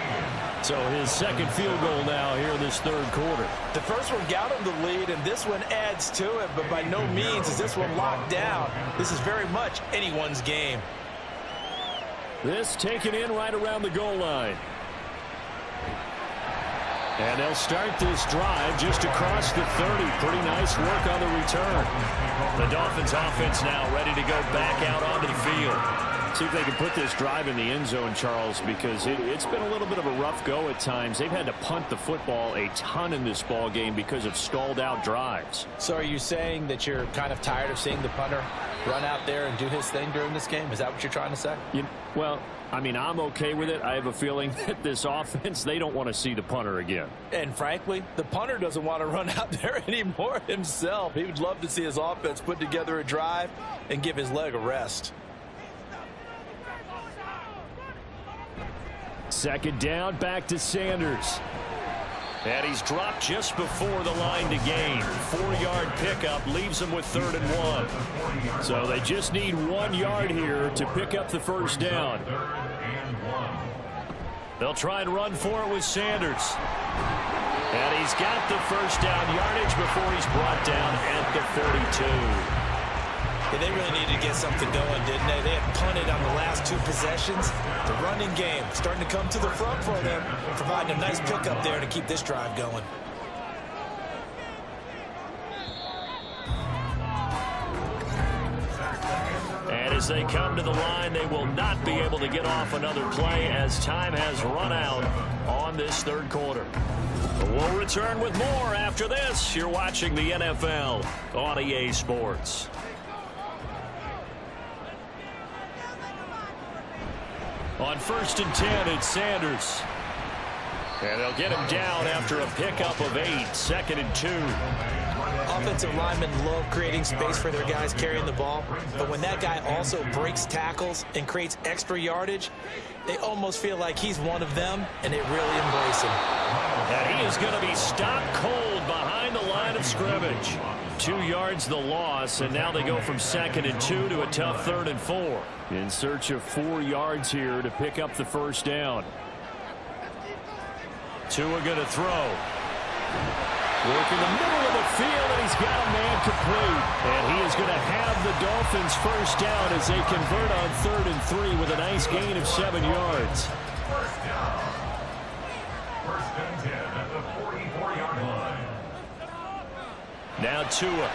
So his 2nd field goal now here in this 3rd quarter. The first one got him the lead, and this one adds to it, but by no means is this one locked down. This is very much anyone's game. This taken in right around the goal line. And they'll start this drive just across the 30. Pretty nice work on the return. The Dolphins offense now ready to go back out onto the field. See if they can put this drive in the end zone, Charles, because it's been a little bit of a rough go at times. They've had to punt the football a ton in this ball game because of stalled out drives. So are you saying that you're kind of tired of seeing the punter run out there and do his thing during this game? Is that what you're trying to say? Well, I mean, I'm okay with it. I have a feeling that this offense, they don't want to see the punter again. And frankly, the punter doesn't want to run out there anymore himself. He would love to see his offense put together a drive and give his leg a rest. 2nd down, back to Sanders. And he's dropped just before the line to gain. 4-yard pickup leaves him with 3rd and 1. So they just need 1 yard here to pick up the 1st down. They'll try and run for it with Sanders. And he's got the 1st down yardage before he's brought down at the 42. Yeah, they really needed to get something going, didn't they? They had punted on the last 2 possessions. The running game starting to come to the front for them, providing a nice pickup there to keep this drive going. And as they come to the line, they will not be able to get off another play as time has run out on this 3rd quarter. We'll return with more after this. You're watching the NFL on EA Sports. On 1st and 10, it's Sanders. And they'll get him down after a pickup of 8, 2nd and 2. Offensive linemen love creating space for their guys carrying the ball, but when that guy also breaks tackles and creates extra yardage, they almost feel like he's one of them, and they really embrace him. And he is going to be stopped cold behind the line of scrimmage. 2 yards the loss, and now they go from 2nd and 2 to a tough 3rd and 4. In search of 4 yards here to pick up the 1st down. Tua going to throw. Work in the middle of the field, and he's got a man complete. And he is going to have the Dolphins 1st down as they convert on 3rd and 3 with a nice gain of 7 yards. 1st down. 1st and 10 at the 44-yard line. Now Tua.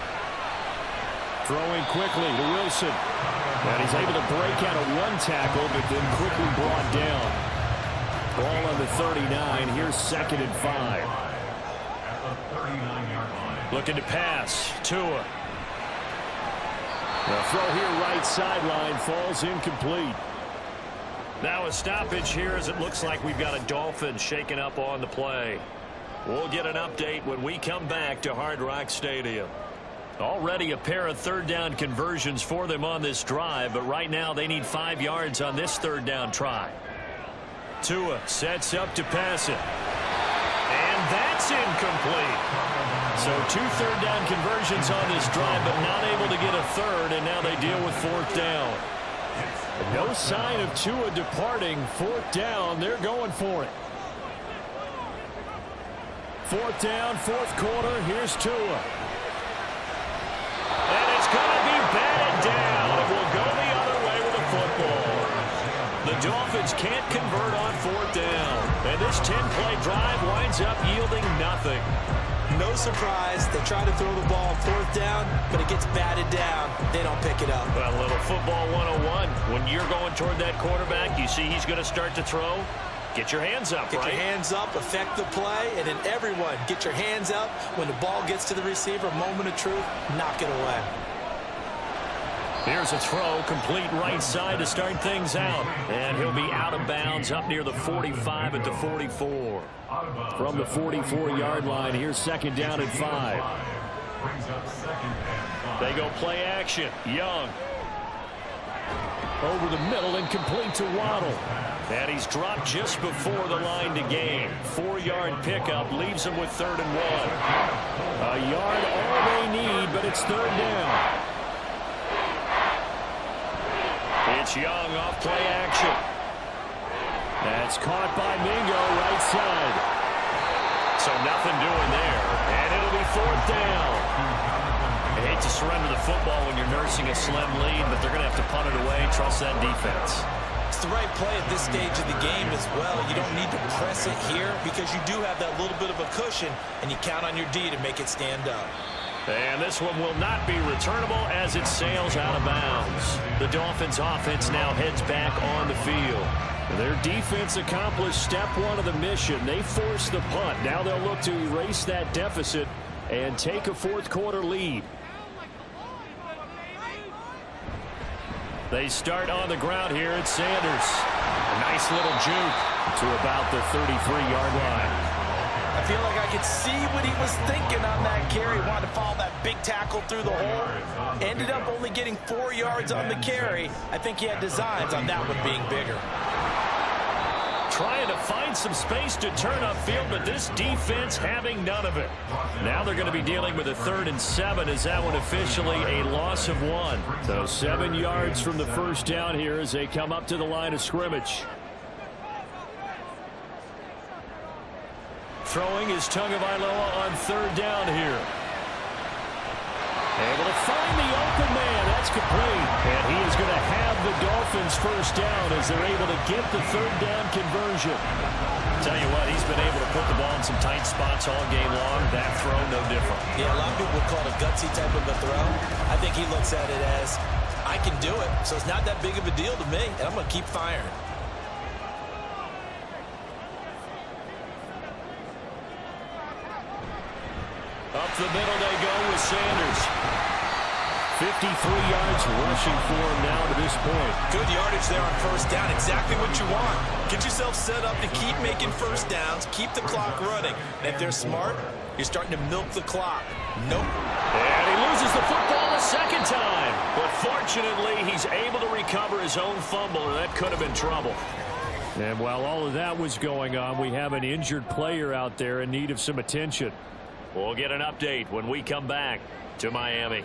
Throwing quickly to Wilson. And he's able to break out of 1 tackle, but then quickly brought down. Ball on the 39. Here's 2nd and 5. Looking to pass. Tua. The throw here right sideline falls incomplete. Now a stoppage here as it looks like we've got a Dolphin shaken up on the play. We'll get an update when we come back to Hard Rock Stadium. Already a pair of third down conversions for them on this drive, but right now they need 5 yards on this third down try. Tua sets up to pass it. And that's incomplete. So 2 third down conversions on this drive, but not able to get a third, and now they deal with 4th down. No sign of Tua departing. 4th down, they're going for it. 4th down, 4th quarter, here's Tua. And it's going to be batted down. It will go the other way with the football. The Dolphins can't convert on 4th down. And this 10-play drive winds up yielding nothing. No surprise. They try to throw the ball on 4th down, but it gets batted down. They don't pick it up. Well, a little football 101. When you're going toward that quarterback, you see he's going to start to throw. Get your hands up, Get your hands up, affect the play, and then everyone get your hands up. When the ball gets to the receiver, moment of truth, knock it away. Here's a throw, complete right side to start things out. And he'll be out of bounds up near the 45 at the 44. From the 44-yard line, here's 2nd down and 5. They go play action. Young. Over the middle and complete to Waddle. And he's dropped just before the line to gain. 4-yard pickup leaves him with 3rd and 1. A yard all they need, but it's 3rd down. It's Young off play action. That's caught by Mingo right side. So nothing doing there. And it'll be 4th down. I hate to surrender the football when you're nursing a slim lead, but they're going to have to punt it away. Trust that defense. It's the right play at this stage of the game as well. You don't need to press it here because you do have that little bit of a cushion, and you count on your D to make it stand up. And this one will not be returnable as it sails out of bounds. The Dolphins offense now heads back on the field. Their defense accomplished step 1 of the mission. They forced the punt. Now they'll look to erase that deficit and take a 4th quarter lead. They start on the ground here at Sanders. A nice little juke to about the 33-yard line. I feel like I could see what he was thinking on that carry. Wanted to follow that big tackle through the hole. Ended up only getting 4 yards on the carry. I think he had designs on that one being bigger. Trying to find some space to turn upfield, but this defense having none of it. Now they're going to be dealing with a 3rd and 7 as that one officially a loss of 1. So 7 yards from the 1st down here as they come up to the line of scrimmage. Throwing is Tagovailoa on 3rd down here. Able to find the open man. That's complete. And he is going to have the Dolphins 1st down as they're able to get the 3rd down conversion. Tell you what, he's been able to put the ball in some tight spots all game long. That throw, no different. Yeah, a lot of people would call it a gutsy type of a throw. I think he looks at it as, I can do it, so it's not that big of a deal to me, and I'm going to keep firing. Up the middle they go with Sanders. 53 yards rushing for him now to this point. Good yardage there on 1st down. Exactly what you want. Get yourself set up to keep making 1st downs. Keep the clock running. And if they're smart, you're starting to milk the clock. Nope. And he loses the football a 2nd time. But fortunately, he's able to recover his own fumble, or that could have been trouble. And while all of that was going on, we have an injured player out there in need of some attention. We'll get an update when we come back to Miami.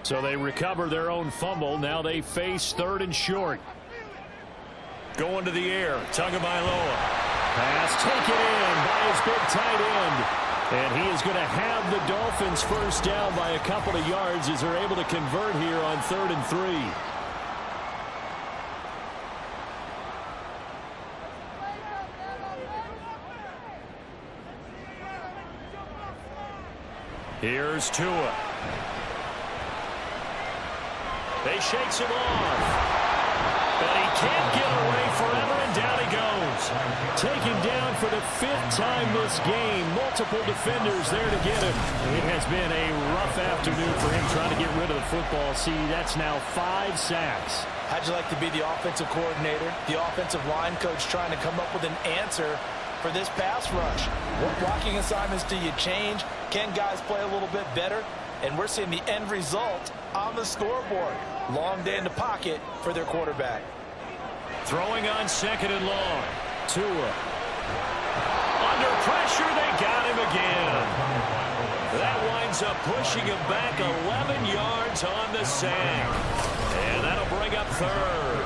So they recover their own fumble. Now they face 3rd and short. Going to the air. Tagovailoa. Pass taken in by his big tight end. And he is going to have the Dolphins 1st down by a couple of yards as they're able to convert here on 3rd and 3. Here's Tua. They shakes him off. But he can't get away forever, and down he goes. Taken down for the 5th time this game. Multiple defenders there to get him. It has been a rough afternoon for him trying to get rid of the football. See, that's now 5 sacks. How'd you like to be the offensive coordinator, the offensive line coach trying to come up with an answer for this pass rush? What blocking assignments do you change? Can guys play a little bit better? and we're seeing the end result on the scoreboard. Long day in the pocket for their quarterback. Throwing on 2nd and long. Tua. Under pressure, they got him again. That winds up pushing him back 11 yards on the sack. And that'll bring up 3rd.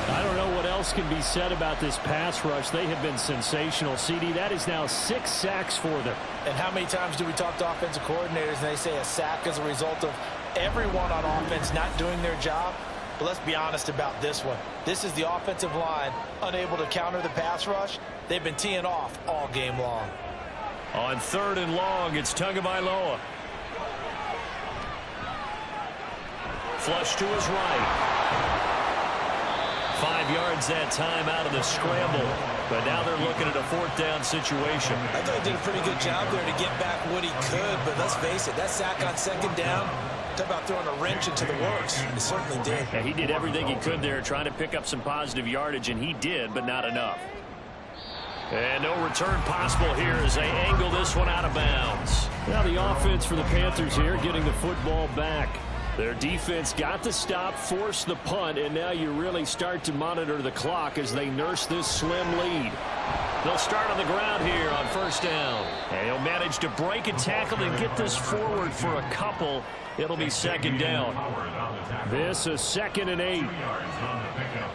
I don't know what else can be said about this pass rush. They have been sensational. CD, that is now 6 sacks for them. And how many times do we talk to offensive coordinators and they say a sack is a result of everyone on offense not doing their job? But let's be honest about this one. This is the offensive line unable to counter the pass rush. They've been teeing off all game long. On 3rd and long, it's Tagovailoa. Flush to his right. 5 yards that time out of the scramble. But now they're looking at a 4th down situation. I thought he did a pretty good job there to get back what he could. But let's face it, that sack on 2nd down, talk about throwing a wrench into the works. He certainly did. Yeah, he did everything he could there trying to pick up some positive yardage, and he did, but not enough. And no return possible here as they angle this one out of bounds. Now the offense for the Panthers here getting the football back. Their defense got the stop, forced the punt, and now you really start to monitor the clock as they nurse this slim lead. They'll start on the ground here on 1st down. And he'll manage to break a tackle and get this forward for a couple. It'll be 2nd down. This is 2nd and 8. 2 yards on the pickup.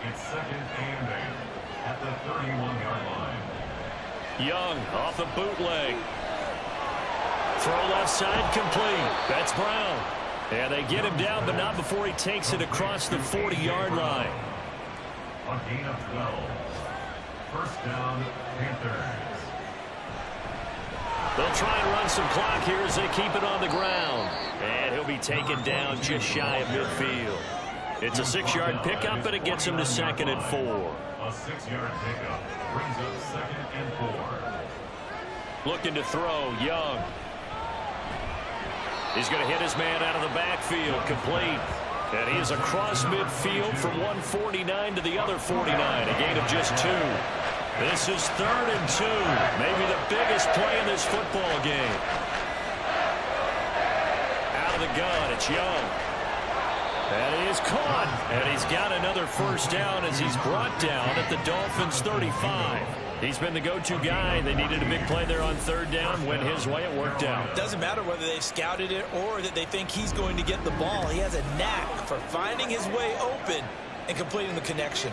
It's 2nd and 8 at the 31-yard line. Young off the bootleg. Throw left side complete. That's Brown. And they get him down, but not before he takes it across the 40-yard line. A gain of 12. 1st down, Panthers. They'll try and run some clock here as they keep it on the ground. And he'll be taken down just shy of midfield. It's a 6-yard pickup, and it gets him to 2nd and 4. A 6-yard pickup brings up 2nd and 4. Looking to throw, Young. He's going to hit his man out of the backfield, complete. And he is across midfield from 149 to the other 49, a gain of just 2. This is 3rd and 2, maybe the biggest play in this football game. Out of the gun, it's Young. And he is caught. And he's got another 1st down as he's brought down at the Dolphins' 35. He's been the go-to guy. They needed a big play there on 3rd down. Went his way. It worked out. Doesn't matter whether they've scouted it or that they think he's going to get the ball. He has a knack for finding his way open and completing the connection.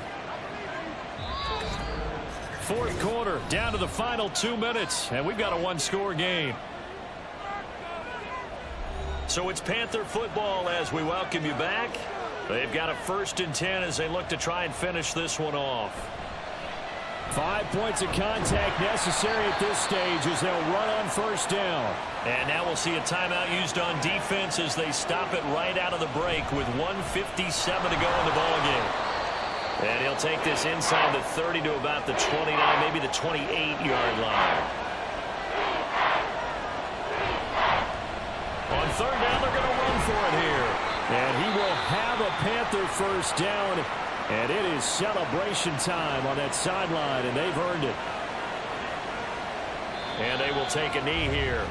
4th quarter, down to the final 2 minutes, and we've got a 1-score game. So it's Panther football as we welcome you back. They've got a 1st and 10 as they look to try and finish this one off. 5 points of contact necessary at this stage as they'll run on 1st down. And now we'll see a timeout used on defense as they stop it right out of the break with 1:57 to go in the ballgame. And he'll take this inside the 30 to about the 29, maybe the 28-yard line. On 3rd down, they're going to run for it here. And he will have a Panther 1st down. And it is celebration time on that sideline, and they've earned it. And they will take a knee here.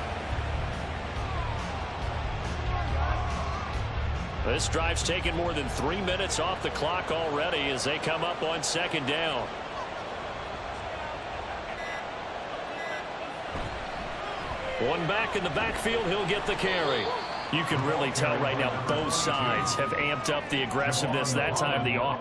This drive's taken more than 3 minutes off the clock already as they come up on 2nd down. One back in the backfield, he'll get the carry. You can really tell right now both sides have amped up the aggressiveness. That time the off.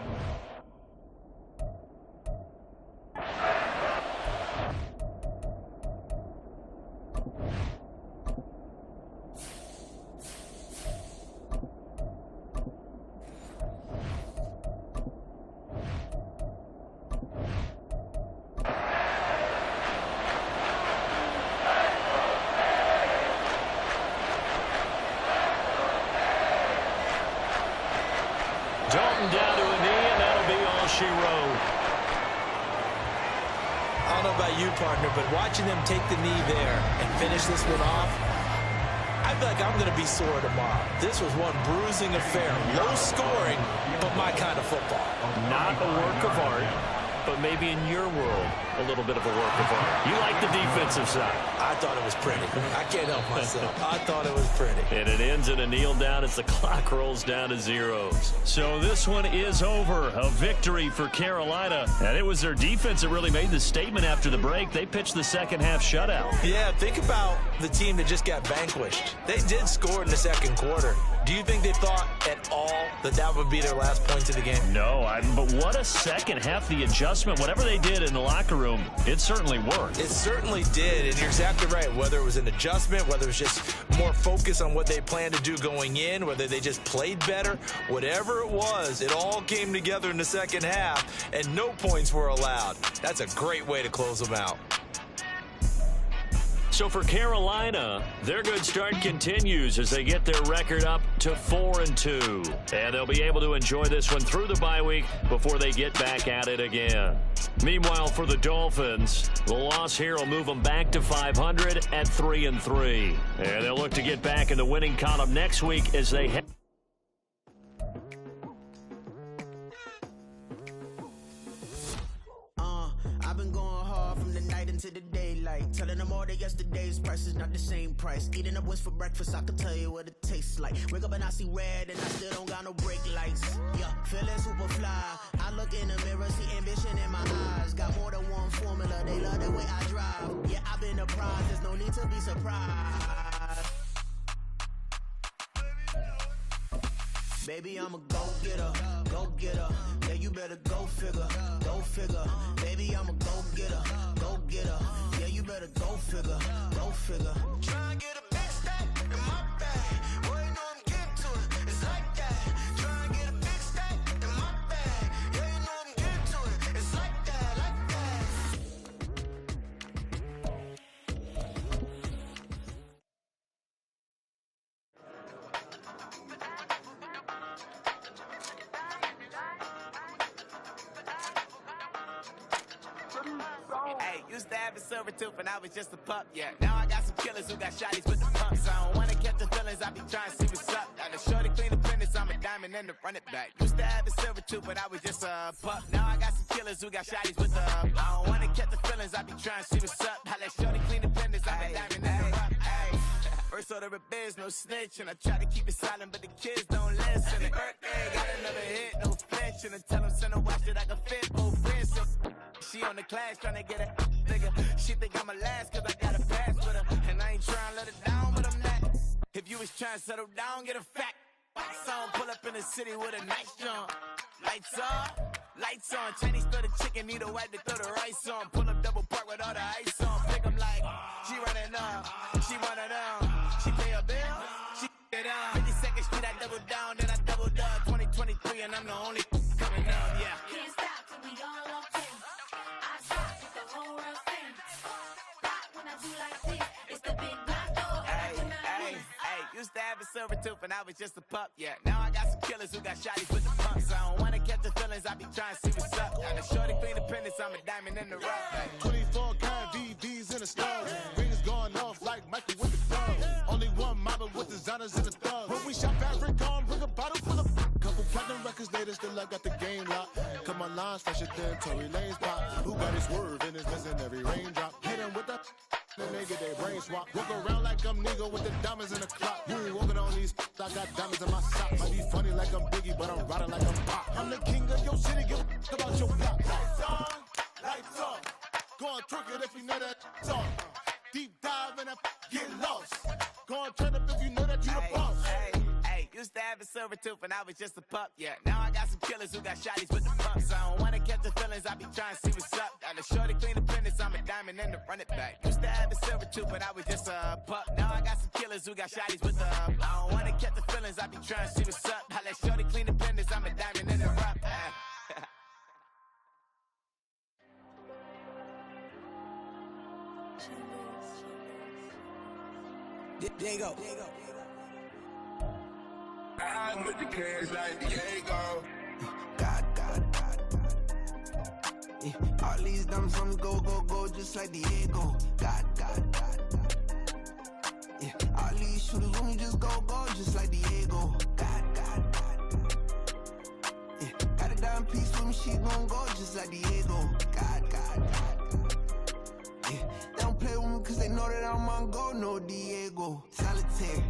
Dalton down to a knee, and that'll be all she wrote. I don't know about you, partner, but watching them take the knee there and finish this one off, I feel like I'm going to be sore tomorrow. This was one bruising affair. Low scoring, but my kind of football. Not a work of art, but maybe in your world. a little bit of a work of art. You like the defensive side. I thought it was pretty. I can't help myself. I thought it was pretty. And it ends in a kneel down as the clock rolls down to zeros. So this one is over. A victory for Carolina. And it was their defense that really made the statement after the break. They pitched the second half shutout. Yeah, think about the team that just got vanquished. They did score in the second quarter. Do you think they thought at all that that would be their last points of the game? No, but what a second half. The adjustment, whatever they did in the locker room, it certainly worked. It certainly did, and you're exactly right. Whether it was an adjustment, whether it was just more focus on what they planned to do going in, whether they just played better, whatever it was, it all came together in the second half, and no points were allowed. That's a great way to close them out. So for Carolina, their good start continues as they get their record up to 4-2. And they'll be able to enjoy this one through the bye week before they get back at it again. Meanwhile, for the Dolphins, the loss here will move them back to 500 at 3-3. And they'll look to get back in the winning column next week as they head. I've been going hard from the night into the daylight, telling them all that yesterday's price is not the same price. Eating up what's for breakfast, I can tell you what it tastes like. Wake up and I see red and I still don't got no brake lights. Yeah, feeling super fly. I look in the mirror, see ambition in my eyes. Got more than one formula, they love the way I drive. Yeah, I've been apprised, there's no need to be surprised. Baby, I'm a go-getter, go-getter. Yeah, you better go figure, go figure. Baby, I'm a go-getter, go-getter. Yeah, you better go figure, go figure. Try and get a big stack in my bag. Boy, you know I'm getting to it, it's like that. Try and get a big stack in my bag. Yeah, you know I'm getting to it, it's like that, like that. Hey, used to have a silver tooth and I was just a pup, yeah. Now I got some killers who got shotties with the pumps. I don't wanna catch the feelings, I be trying to see what's up. Got the shorty clean the fitness, I'm a diamond and to run it back. Used to have a silver tooth, but I was just a pup. Now I got some killers who got shotties with the I don't wanna catch the feelings, I be trying to see what's up. I let shorty clean the fitness, I'm a diamond and to run it back. First order of biz, no snitch, and I try to keep it silent, but the kids don't listen. And birthday, got another hit, no flinch, and I tell them send a watch that I can fit both wrists. She on the class trying to get a nigga. She think I'm a last cause I got a pass with her. And I ain't trying to let her down, but I'm not. If you was trying to settle down, get a fact. Song pull up in the city with a nice jump. Lights on. Chinese throw the chicken, need a wipe to throw the rice on. Pull up double park with all the ice on. Pick 'em like, she running up. She one of them. She pay a bill, she it up. 52nd Street, I double down, then I doubled up. 2023, and I'm the only coming up, yeah. Can't stop till we all locked in. I stop with the whole world thing. Rock when I do like this. It's the big black door. Hey, used to have a silver tooth and I was just a pup, yeah. Now I got some killers who got shotties with the pumps. I don't wanna catch the feelings, I be trying to see what's up. Got a shorty clean the pendants, I'm a diamond in the rough. Hey. 24 kind VVs in the stars. Rings going off like Michael with the dog. Only one model with designers in the thug. When we shop fabric on, bring a bottle full of couple platinum records later, still I got the game locked. Cut my lines fresher than Tory Lane's pop. Who got his swerve in his missing every raindrop. Hit him with the then they get their brain swap. Walk around like I'm nigga with the diamonds in the clock. You ain't walking on these, I got diamonds in my socks. Might be funny like I'm Biggie, but I'm riding like I'm Pop. I'm the king of your city, give a about your block. Lights on. Go on, twerk it if you know that song. Deep dive and get lost. Go on, turn up if you know that you the boss. Hey, used to have a silver tooth and I was just a pup, yeah. Now I got some killers who got shotties with the pumps. I don't wanna catch the feelings, I be trying to see what's up. Got a shorty clean the pendants, I'm a diamond and to run it back. Used to have a silver tooth, but I was just a pup. Now I got some killers who got shotties with the I don't wanna catch the feelings, I be trying to see what's up. I let shorty clean the pendants, I'm a diamond and to run Diego. I'm with the cash like Diego. God. Yeah, all these dumps on go, just like Diego. God. Yeah, all these shooters when we just go, just like Diego. God. Yeah, got a dime piece with me, she gon' go just like Diego. God. know that I'm on go, no Diego. Solitaire.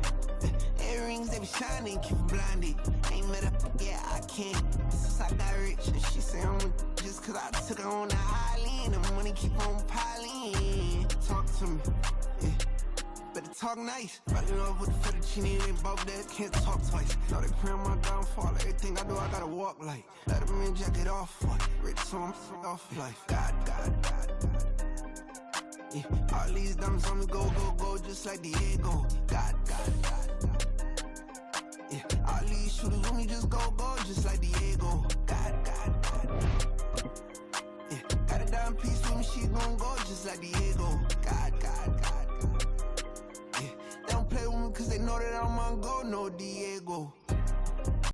Earrings, they be shining, keep blinded. Ain't met up, yeah, I can't. Since I got rich, and she say I'm just cause I took her on the island. The money keep on piling. Talk to me, yeah. Better talk nice. Falling love with the fettuccine and both that can't talk twice. Know they pray on my downfall. Everything I do, I gotta walk like. Let them in, jacket off. Rich, so I'm off life. God. Yeah. All these diamonds on me go, just like Diego. God. Yeah. All these shooters with me just go, just like Diego. God. Yeah. Got a dime piece with me, she gon' go just like Diego. God. Yeah. They don't play with me cause they know that I'm on go, no Diego.